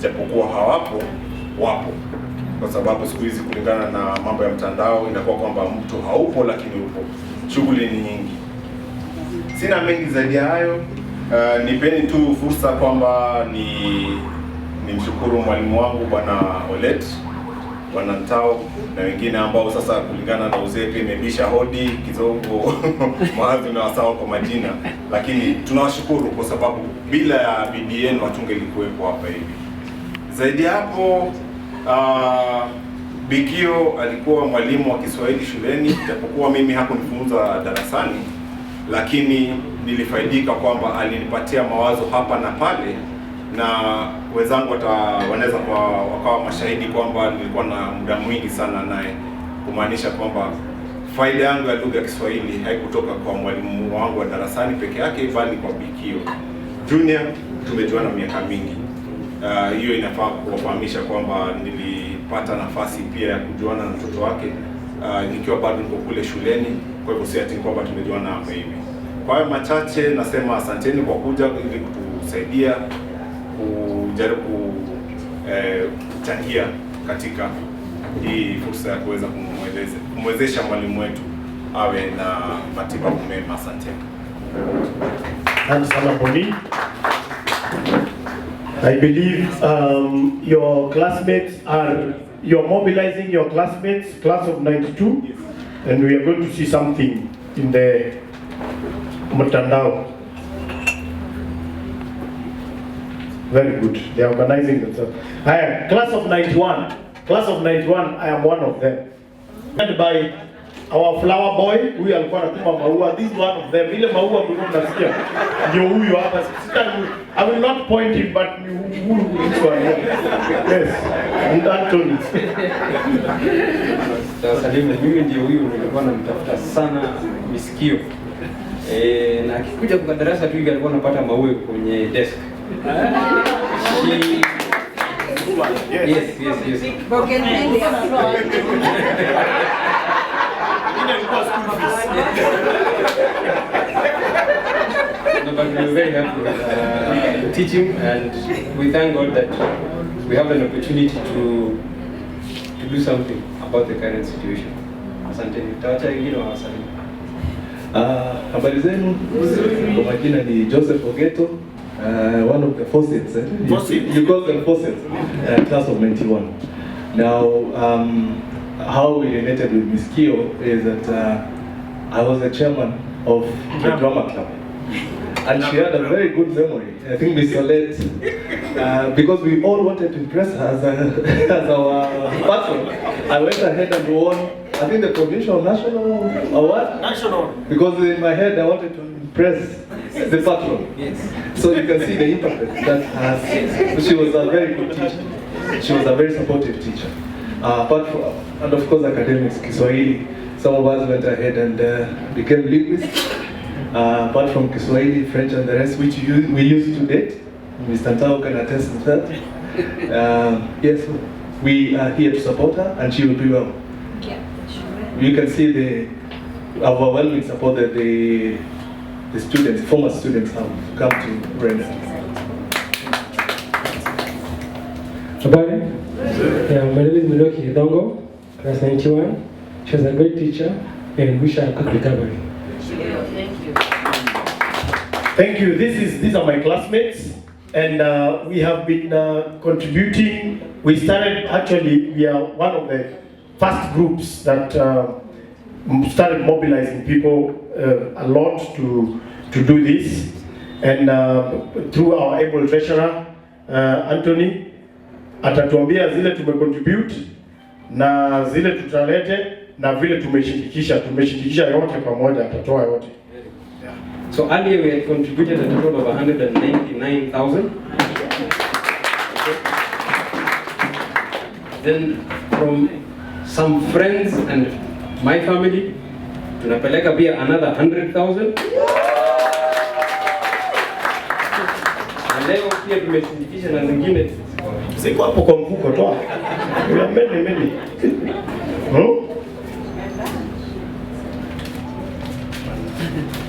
japokuwa hawapo, wapo. Kwa sababu siku hizi kulingana na mambo ya mtandao inakuwa kwamba mtu haupo lakini upo. Shughuli ni nyingi. Sina mengi zaidi ya hayo. Nipeni tu fursa kwamba ni mshukuru mwalimu wangu Bwana Olet, Bwana Ntao na wengine ambao sasa kulingana na uzee pia imebisha hodi kidogo maadhi na wasawa kwa majina, lakini tunawashukuru kwa sababu bila ya bidii yenu hatungelikuwepo hapa hivi. Zaidi hapo Bikio alikuwa mwalimu wa Kiswahili shuleni, japokuwa mimi hakunifunza darasani, lakini nilifaidika kwamba alinipatia mawazo hapa na pale, na wenzangu wanaweza wakawa mashahidi kwamba nilikuwa na muda mwingi sana naye, kumaanisha kwamba faida yangu ya lugha ya Kiswahili haikutoka kwa mwalimu wangu wa darasani peke yake, bali kwa Bikio Junior. Tumejuana miaka mingi. Hiyo inafaa kuwafahamisha kwamba nilipata nafasi pia ya kujuana na mtoto wake nikiwa bado niko kule shuleni. Kwa hivyo si ati kwamba tumejuana hapa hivi. Kwa hayo machache nasema asanteni kwa kuja ili kutusaidia kujaribu kuchangia katika hii fursa ya kuweza kumwezesha mwalimu wetu awe na matibabu mema. Asanteni. Asante sana Boni. I believe your classmates you're mobilizing your classmates, class of 92, and we are going to see something in the Mtandao. Very good. They are organizing themselves. Class of 91. Class of 91, I am one of them. And by our flower boy, huyu alikuwa anatupa maua. This is one of them. Ile maua mnasikia ndio huyu hapa. I will not point him, but who is one? Yes, and Anthony. Salimu, mimi ndio huyu nilikuwa namtafuta sana Miskio. Na akikuja kwa darasa tu hivi alikuwa anapata maua kwenye desk. Yes. No, but we're very happy to teach him, and we thank God that we have an opportunity to do something about the current situation. Asante, nitaacha wengine wasalimu. Habari zenu? Kwa majina ni Joseph Ogeto, one of the Fawcett's. You call them Fawcett's, class of 91. Now, how we related with Miss Kio is that I was the chairman of the drama club. And she had a very good memory. I think Miss Solette, because we all wanted to impress her as our patron, I went ahead and won, I think the provincial national award? National. Because in my head I wanted to impress the patron. Yes. So you can see the impact that she was a very good teacher. She was a very supportive teacher. Apart from, and of course academics, Kiswahili, some of us went ahead and became linguists. Apart from Kiswahili, French and the rest, which we used to date. Mr. Ntao can attest to that. Yes, we are here to support her and she will do well. Yeah, sure. You can see the overwhelming support that the students, former students have come to render. Habari? Yeah, my name is Miloki Hidongo, class 91. She was a great teacher and wish her a quick recovery. Thank you. Thank you. These are my classmates, and we have been contributing. We are one of the first groups that started mobilizing people a lot to do this, and through our able treasurer Anthony atatuambia zile tumecontribute na zile tutalete na vile tumeshirikisha yote pamoja, atatoa yote. So earlier we had contributed a total of 199,000. Then from some friends and my family, tunapeleka pia another 100,000. Na leo pia tumeshindikisha na zingine. Siko hapo kwa mfuko toa. Mimi.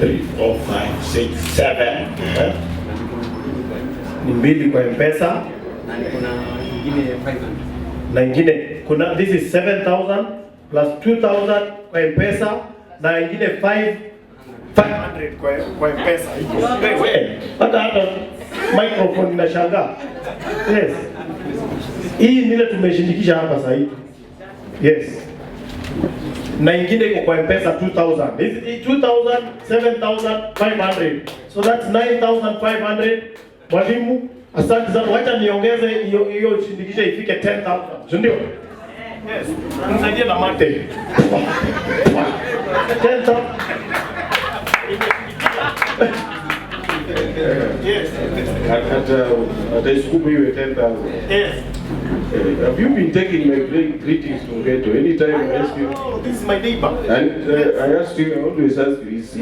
3, 4, 5, 6, 7. Ni mbili kwa M-Pesa. Na kuna nyingine 500. Na nyingine kuna this is 7,000 plus 2,000 kwa M-Pesa na nyingine 500 kwa M-Pesa. Wewe hata microphone inashangaa. Yes. Hii nile tumeshindikisha hapa sasa hivi. Yes. Na ingine iko kwa M-Pesa 2,000. This is 2,000, 7,500. So that's 9,500. Mwalimu, asante sana. Wacha niongeze hiyo shindikisha ifike 10,000. Si ndio? Yes. Nisaidie na mate. 10,000. Yes. At the school we were 10,000. Yes. Have you been taking my greetings to Ghetto? Anytime I ask you. Oh, this is my neighbor. And I asked you, I always ask you, is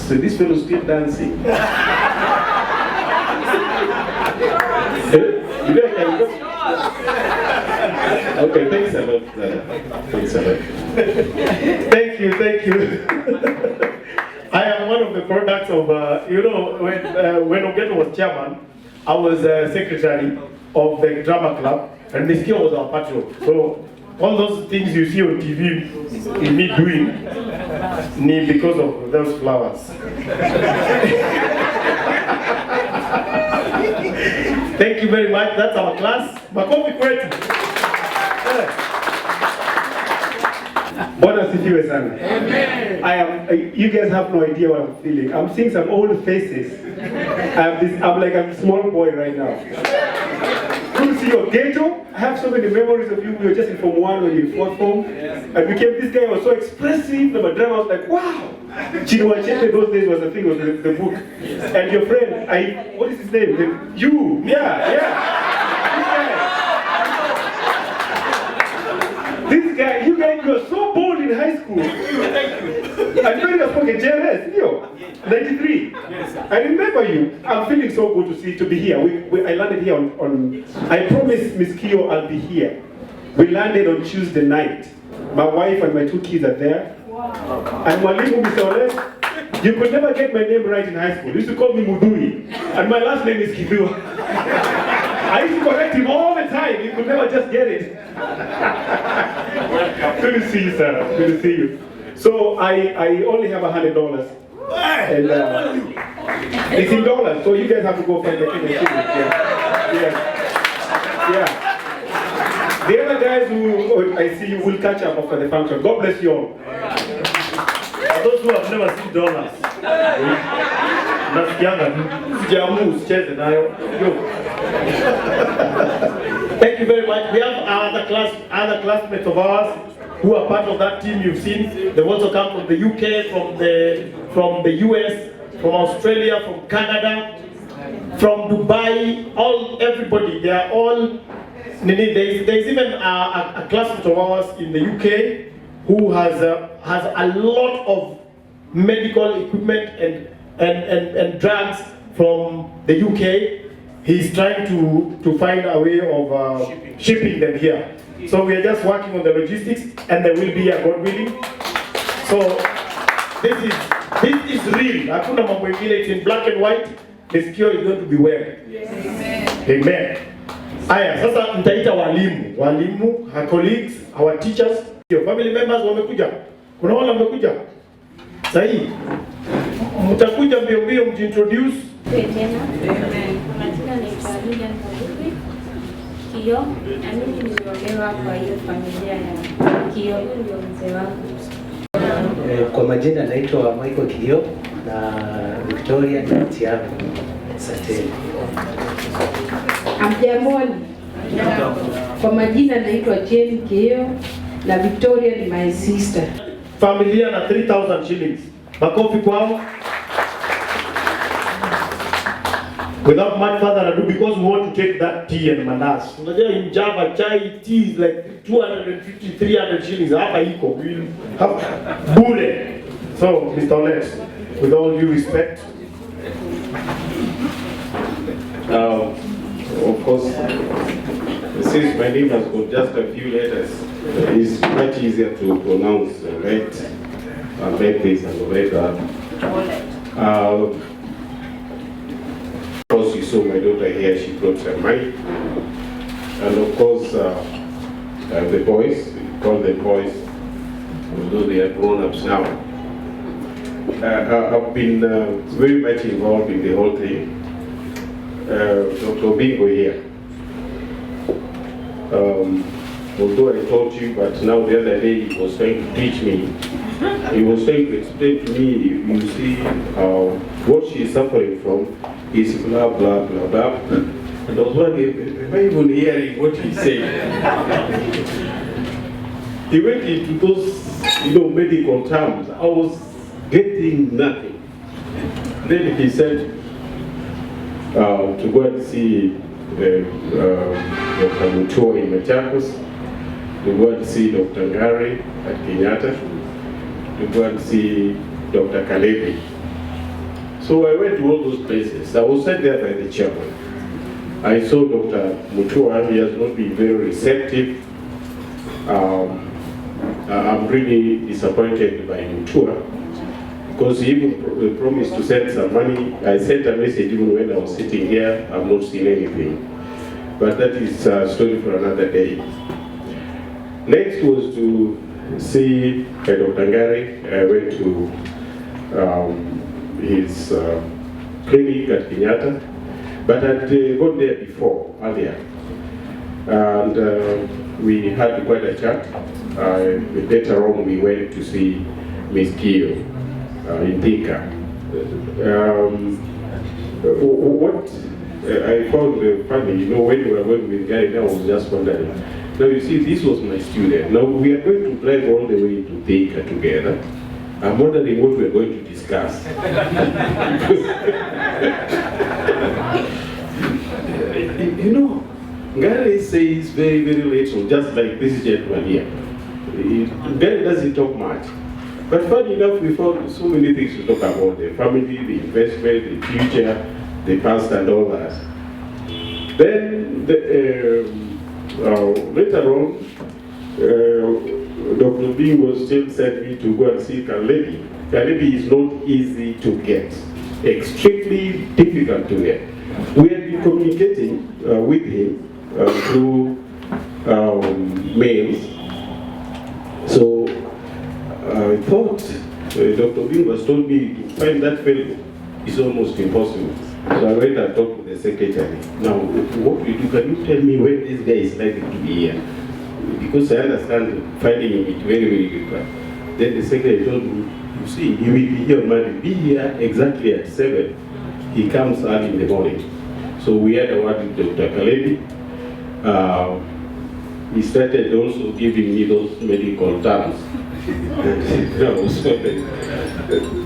this fellow still dancing? Okay, thanks a lot. Thanks a lot. Thank you. I am one of the products of, when Ogeto was chairman, I was secretary of the drama club, and Miskio was our patron. So all those things you see on TV, me doing, because of those flowers. Thank you very much. That's our class. Makofi kwetu. Bwana sifiwe sana. You guys have no idea what I'm feeling. I'm seeing some old faces. I'm like a small boy right now. Good to see your Ghetto. I have so many memories of you. We were just in Form 1 when you were in 4th Form. And this guy was so expressive. The drama was like, wow. Chinuachete those days was the thing of the book. And your friend, what is his name? You. Yeah. This guy, you guys were so bold in high school. Thank you. I remember you spoke in JLS, 93. Yes. I remember you. I'm feeling so good to be here. I landed here on I promised Miss Kio I'll be here. We landed on Tuesday night. My wife and my 2 kids are there. Wow. And Mwalimu Fundrive, you could never get my name right in high school. You used to call me Mudui. And my last name is Kidua. I used to correct him all the time. You could never just get it. Good to see you, sir. Good to see you. So I only have $100. And it's in dollars, so you guys have to go find the thing and see it. Yeah. The other guys who I see you will catch up after the function. God bless you all. For those who have never seen dollars, thank you very much. We have other classmates of ours who are part of that team you've seen. They've also come from the UK, from the US, from Australia, from Canada, from Dubai, everybody. They are all. There's even a classmate of ours in the UK who has a lot of medical equipment and drugs from the UK. He's trying to find a way of shipping them here. So we are just working on the logistics, and there will be a God willing. So this is real. Hakuna mambo ingine. It's in black and white. The secure is going to be well. Amen. Aya, sasa nitaita walimu, her colleagues, our teachers, your family members wamekuja. Kuna wale wamekuja. Sahi. Mtakuja mbio mjintroduce. Amen. Majina naitwa Lilian Kio, na mimi niliolewa kwa hiyo familia ya Kio, ndio mzee wangu. Kwa majina naitwa Michael Kio na Victoria ni mti yangu. Asante. Amjamoni. Kwa majina naitwa Jane Keo na Victoria ni my sister. Familia na 3,000 shillings. Makofi kwao. Without much further ado, because we want to take that tea and manas. Unajua in Java, chai, tea is like 250, 300 shillings. Hapa iko. We'll have bure. So, Mr. Olet, with all due respect. Of course, since my name has got just a few letters, it's much easier to pronounce right this and right that. Of course, you saw my daughter here, she brought her money. And of course, the boys, we call them boys, although they are grown-ups now. I've been very much involved in the whole thing. Dr. Bingo here. Although I taught you, but now the other day he was trying to teach me. He was trying to explain to me, you see, what she is suffering from is blah, blah, blah, blah. And I was wondering, am I even hearing what he said? He went into those, medical terms. I was getting nothing. Then he said, to go and see Dr. Mutua in Machakos, to go and see Dr. Ngari at Kenyatta, to go and see Dr. Kalebi. So I went to all those places. I was sent there by the chairman. I saw Dr. Mutua, he has not been very receptive. I'm really disappointed by Mutua, because he even promised to send some money. I sent a message even when I was sitting here. I've not seen anything. But that is a story for another day. Next was to see Dr. Ngari. I went to his clinic at Kenyatta, but I'd gone there before, earlier. And we had quite a chat. Later on, we went to see Ms. Kio in Thika. What I found funny, when we were going with Gary, I was just wondering. Now you see, this was my student. Now we are going to drive all the way to Thika together. I'm wondering what we are going to discuss. Gary says very, very little, just like this gentleman here. Gary doesn't talk much. But funny enough, we found so many things to talk about: the family, the investment, the future, the past, and all that. Then, later on, Dr. Bing was still sent me to go and see Kalebi. Kalebi is not easy to get, extremely difficult to get. We had been communicating with him through mails. So I thought Dr. Bing was told me to find that fellow is almost impossible. So I went and talked to the secretary. Now, what we do, can you tell me when this guy is likely to be here? Because I understand finding it very, very difficult. Then the secretary told me, you see, he will be here on Monday. Be here exactly at 7. He comes early in the morning. So we had a word with Dr. Kalebi. He started also giving me those medical terms.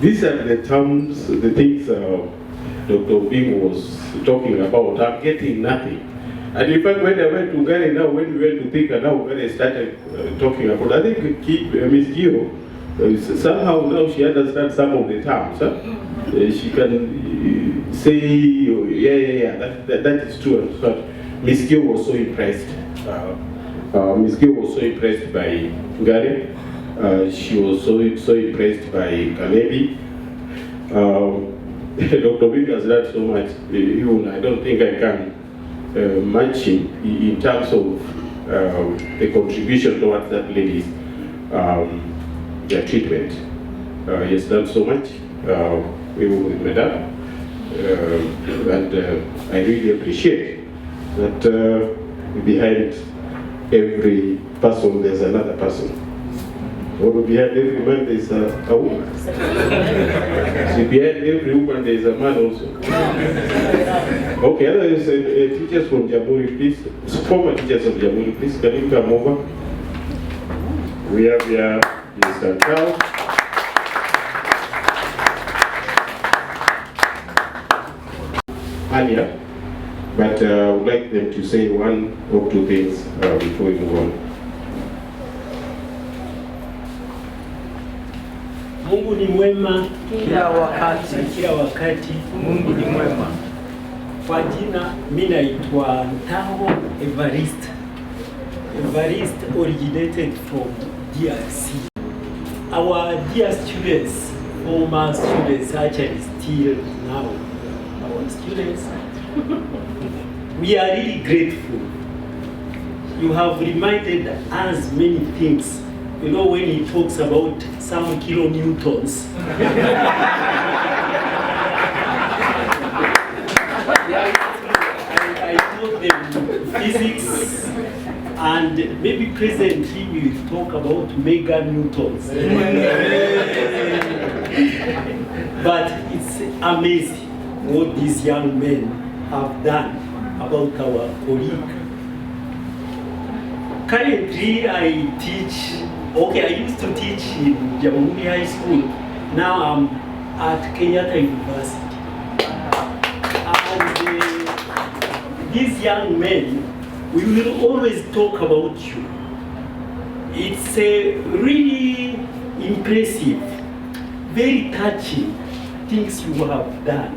These are the terms, the things Dr. Bing was talking about. I'm getting nothing. And in fact, when I went to Ghana now, when we went to Thika now, when I started talking about, I think Ms. Gio, somehow now she understands some of the terms. She can say, yeah, that is true. But Ms. Gio was so impressed. Ms. Gio was so impressed by Gary. She was so impressed by Kalebi. Dr. Bing has learned so much. Even I don't think I can match him in terms of the contribution towards that lady's treatment. He has done so much, even with Madame. And I really appreciate that behind every person there's another person. Or behind every man there's a woman. See, behind every woman there's a man also. Okay, otherwise, teachers from Jamhuri, please. Former teachers of Jamhuri, please. Can you come over? We have here Mr. Charles. Earlier, but I would like them to say one or two things before we move on. Mungu ni mwema kila wakati. Kila wakati Mungu ni mwema. Kwa jina mimi naitwa Ntango Evariste. Evariste originated from DRC. Our dear students, former students, actually still now our students, we are really grateful. You have reminded us many things. You know, when he talks about some kilonewtons. I taught them physics, and maybe presently we will talk about meganewtons. But it's amazing what these young men have done about our colleague. Currently, I teach. Okay, I used to teach in Jamhuri High School. Now I'm at Kenyatta University. And these young men, we will always talk about you. It's really impressive, very touching things you have done.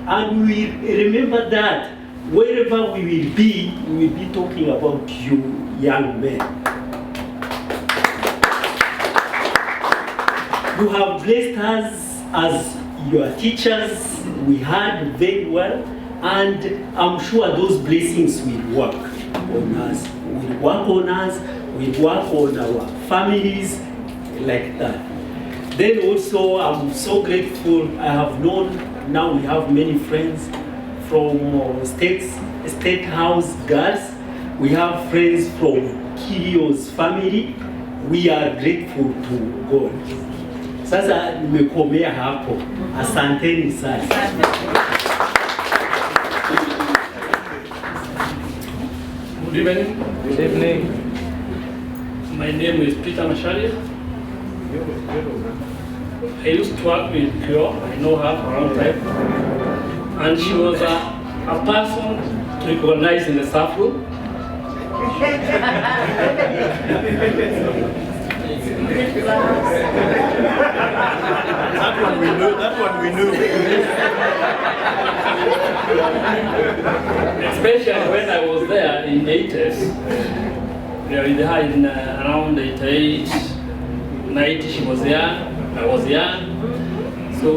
And we remember that wherever we will be talking about you young men. You have blessed us as your teachers. We heard very well, and I'm sure those blessings will work on us. Will work on us, will work on our families, like that. Then also, I'm so grateful. I have known, now we have many friends from State House girls. We have friends from Kilio's family. We are grateful to God. Sasa nimekomea hapo. Asanteni sana. Good evening. Good evening. My name is Peter Mashari. I used to work with Kyo. I know her for a long time. And she was a person to recognize in the staff room. That one we knew. Especially when I was there in the 80s. In around 88, 90, she was young, I was young. So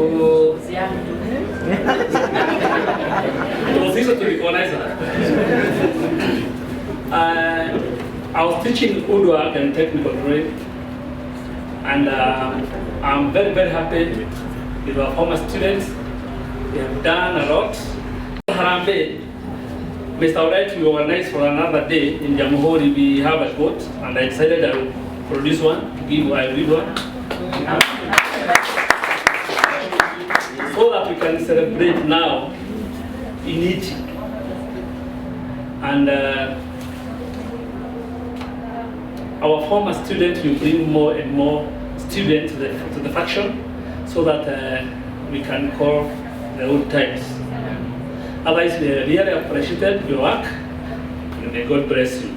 it was easy to recognize her. I was teaching woodwork and technical drawing, and I'm very, very happy with our former students. They have done a lot. Harambe, Mr. Wright, we organized for another day in Jamhuri. We have a quote, and I decided I will produce one, I read one. So that we can celebrate now in it. And our former students will bring more and more students to the faction so that we can call the old times. Otherwise, we really appreciated your work, and may God bless you.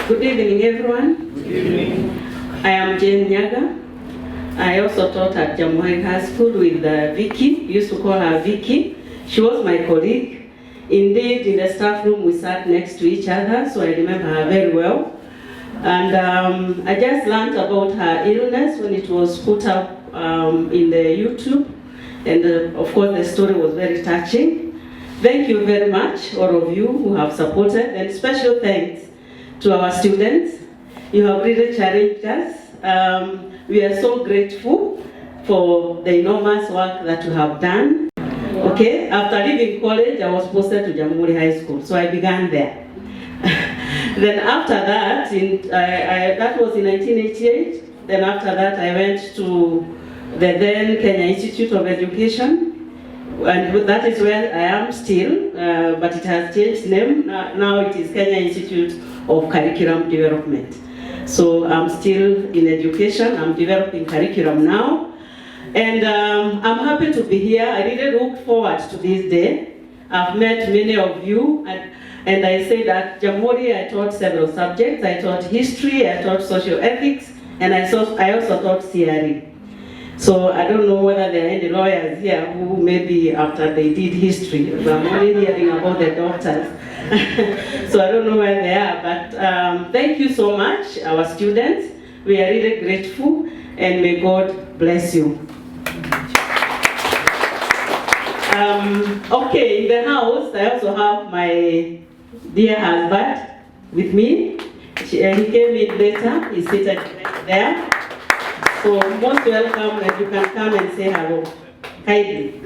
Good evening, everyone. Good evening. I am Jane Nyaga. I also taught at Jamhuri High School with Vicky. We used to call her Vicky. She was my colleague. Indeed, in the staff room, we sat next to each other, so I remember her very well. And I just learned about her illness when it was put up in the YouTube. And of course, the story was very touching. Thank you very much, all of you who have supported, and special thanks to our students. You have really challenged us. We are so grateful for the enormous work that you have done. Okay, after leaving college, I was posted to Jamhuri High School, so I began there. Then after that, that was in 1988. Then after that, I went to the then Kenya Institute of Education, and that is where I am still, but it has changed name. Now it is Kenya Institute of Curriculum Development. So I'm still in education, I'm developing curriculum now. And I'm happy to be here. I really look forward to this day. I've met many of you, and I say that Jamhuri, I taught several subjects. I taught history, I taught social ethics, and I also taught CRE. So I don't know whether there are any lawyers here who maybe after they did history, I'm only hearing about the doctors. So I don't know where they are, but thank you so much, our students. We are really grateful, and may God bless you. Okay, in the house, I also have my dear husband with me. He came in later, he's seated right there. So most welcome, and you can come and say hello, kindly.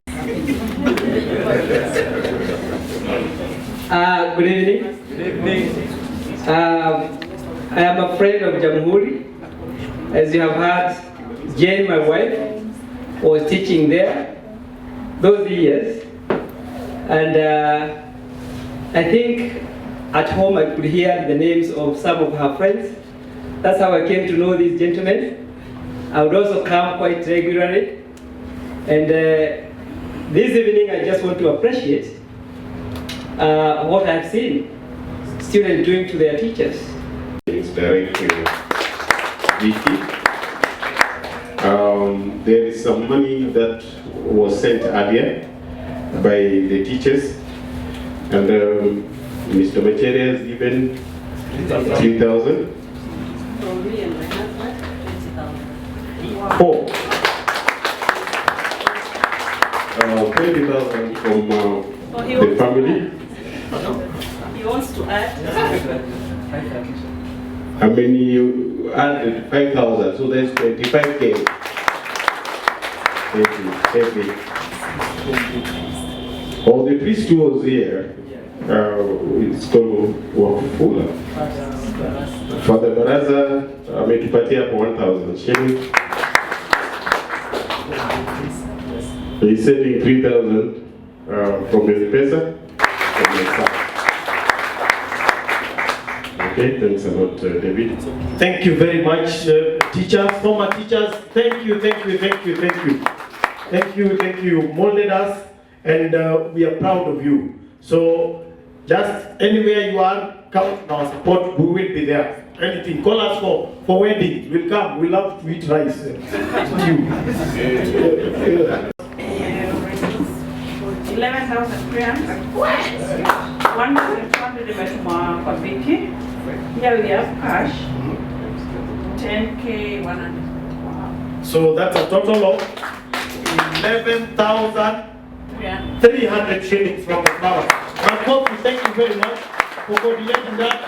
Good evening. Good evening. I am a friend of Jamhuri. As you have heard, Jane, my wife, was teaching there those years. And I think at home I could hear the names of some of her friends. That's how I came to know these gentlemen. I would also come quite regularly. And this evening I just want to appreciate what I've seen students doing to their teachers. It's direct to Vicky. There is some money that was sent earlier by the teachers, and Mr. Machere has given 3,000. From me and my husband, 20,000. 4. 20,000 from the family. He wants to add. How many you added? 5,000, so that's 25K. Thank you. All the three stools here, it's called Wakufula. Father Baraza ametupatia for 1,000 shillings. He's sending 3,000 from his pesa. Okay, thanks a lot, David. Thank you very much, teachers, former teachers. Thank you. Thank you. Molded us, and we are proud of you. So, just anywhere you are, come to our support. We will be there. Anything, call us for weddings. We'll come. We love to eat rice. Stew. 11,300. 1,200 imetumwa kwa Vicky. Here we have cash. 10K 100. So that's a total of 11,300 shillings from the flower. Makofi, thank you very much for coordinating that.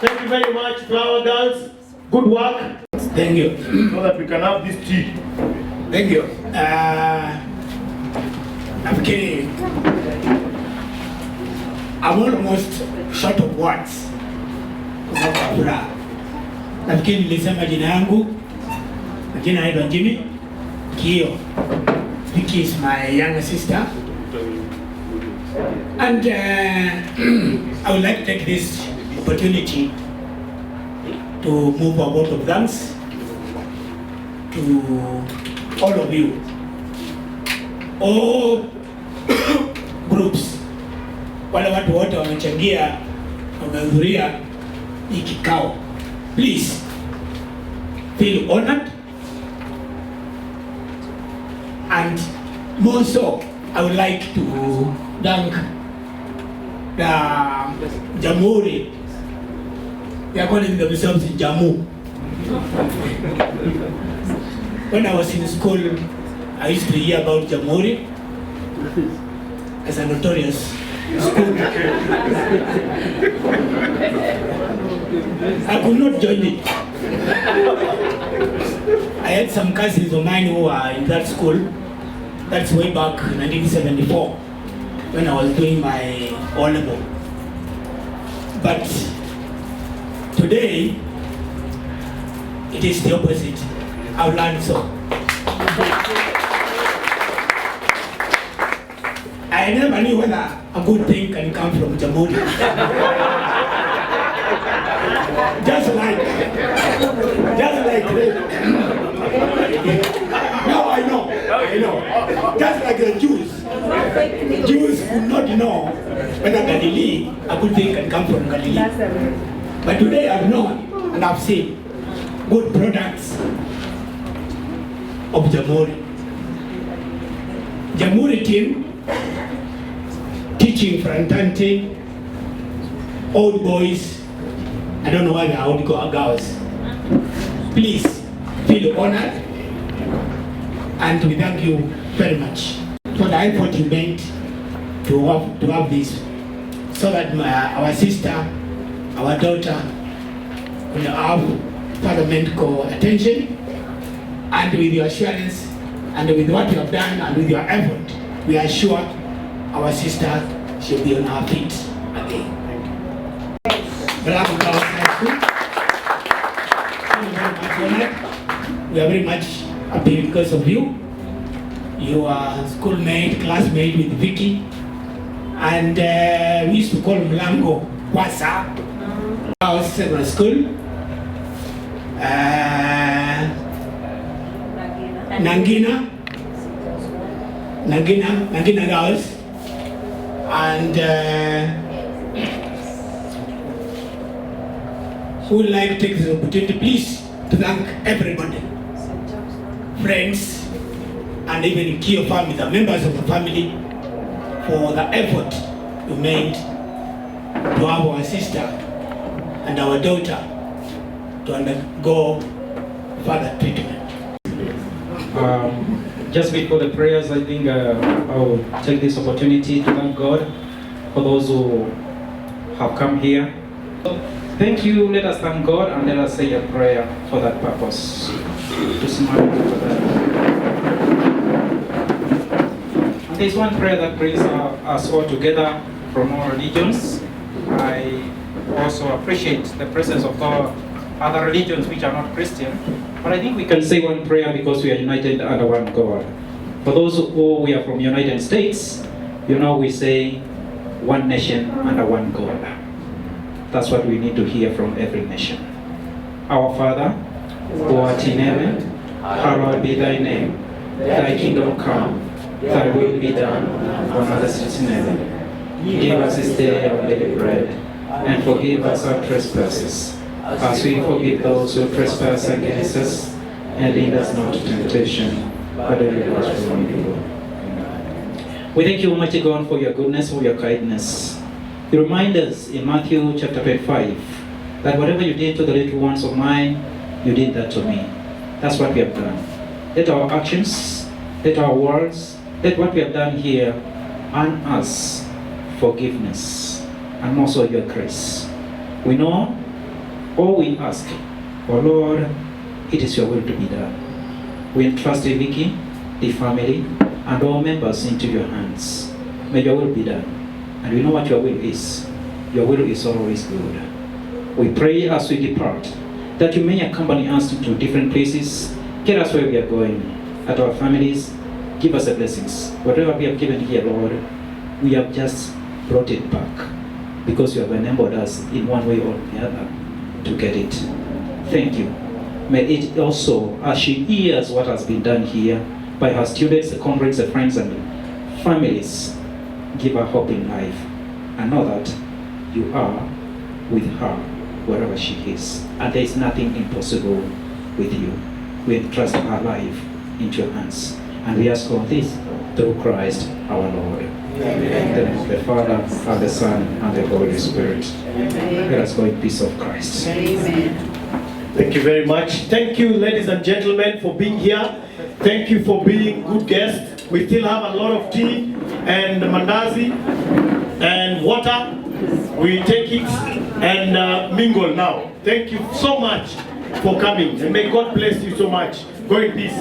Thank you very much, flower girls. Good work. Thank you. So that we can have this tea. Thank you. I'm almost short of words. Nafikiri nilisema jina yangu, jina naitwa Jimmy Kio. Vicky is my younger sister. And I would like to take this opportunity to move a vote of thanks to all of you. All groups, wale watu wote wamechangia, wamehudhuria hii kikao. Please feel honored, and more so I would like to thank the Jamhuri. They are calling themselves Jamu. When I was in school, I used to hear about Jamhuri as a notorious school. I could not join it. I had some cousins of mine who were in that school. That's way back in 1974 when I was doing my O-level. But today, it is the opposite. I've learned so. I never knew whether a good thing can come from Jamhuri. Just like now I know. Just like the Jews could not know whether Galilee, a good thing can come from Galilee. But today I've known and I've seen good products of Jamhuri. Jamhuri team teaching fraternity, old boys, I don't know why they are old girls. Please feel honored and we thank you very much for the effort you made to have this, so that our sister, our daughter will have further medical attention, and with your assurance and with what you have done and with your effort, we are sure our sister should be on her feet again. Bravo, High School. We are very much happy because of you. You are schoolmate, classmate with Vicky, and we used to call Mlango Kwasa. Our secondary school. Nangina girls, and who would like to take this opportunity, please, to thank everybody, friends, and even Kio family, the members of the family, for the effort you made to have our sister and our daughter to undergo further treatment. Just before the prayers, I think I'll take this opportunity to thank God for those who have come here. Thank you. Let us thank God and let us say a prayer for that purpose. To smile for that. And there's one prayer that brings us all together from all religions. I also appreciate the presence of other religions which are not Christian. But I think we can say one prayer because we are united under one God. For those who we are from United States, we say one nation under one God. That's what we need to hear from every nation. Our Father, who art in heaven, hallowed be thy name. Thy kingdom come, thy will be done on earth as it is in heaven. Give us this day our daily bread, and forgive us our trespasses, as we forgive those who trespass against us, and lead us not to temptation, but deliver us from evil. We thank you, Almighty God, for your goodness, for your kindness. You remind us in Matthew chapter 25 that whatever you did to the little ones of mine, you did that to me. That's what we have done. Let our actions, let our words, let what we have done here earn us forgiveness and also your grace. We know all we ask, oh Lord, it is your will to be done. We entrust Vicky, the family, and all members into your hands. May your will be done. And we know what your will is. Your will is always good. We pray as we depart that you may accompany us to different places, get us where we are going, at our families, give us the blessings. Whatever we have given here, Lord, we have just brought it back because you have enabled us in one way or the other to get it. Thank you. May it also, as she hears what has been done here by her students, the comrades, the friends, and families, give her hope in life and know that you are with her wherever she is. And there is nothing impossible with you. We entrust her life into your hands. And we ask all this through Christ our Lord. Amen. The Father, and the Son, and the Holy Spirit. Amen. Let us go in peace of Christ. Amen. Thank you very much. Thank you, ladies and gentlemen, for being here. Thank you for being good guests. We still have a lot of tea and mandazi and water. We take it and mingle now. Thank you so much for coming. And may God bless you so much. Go in peace.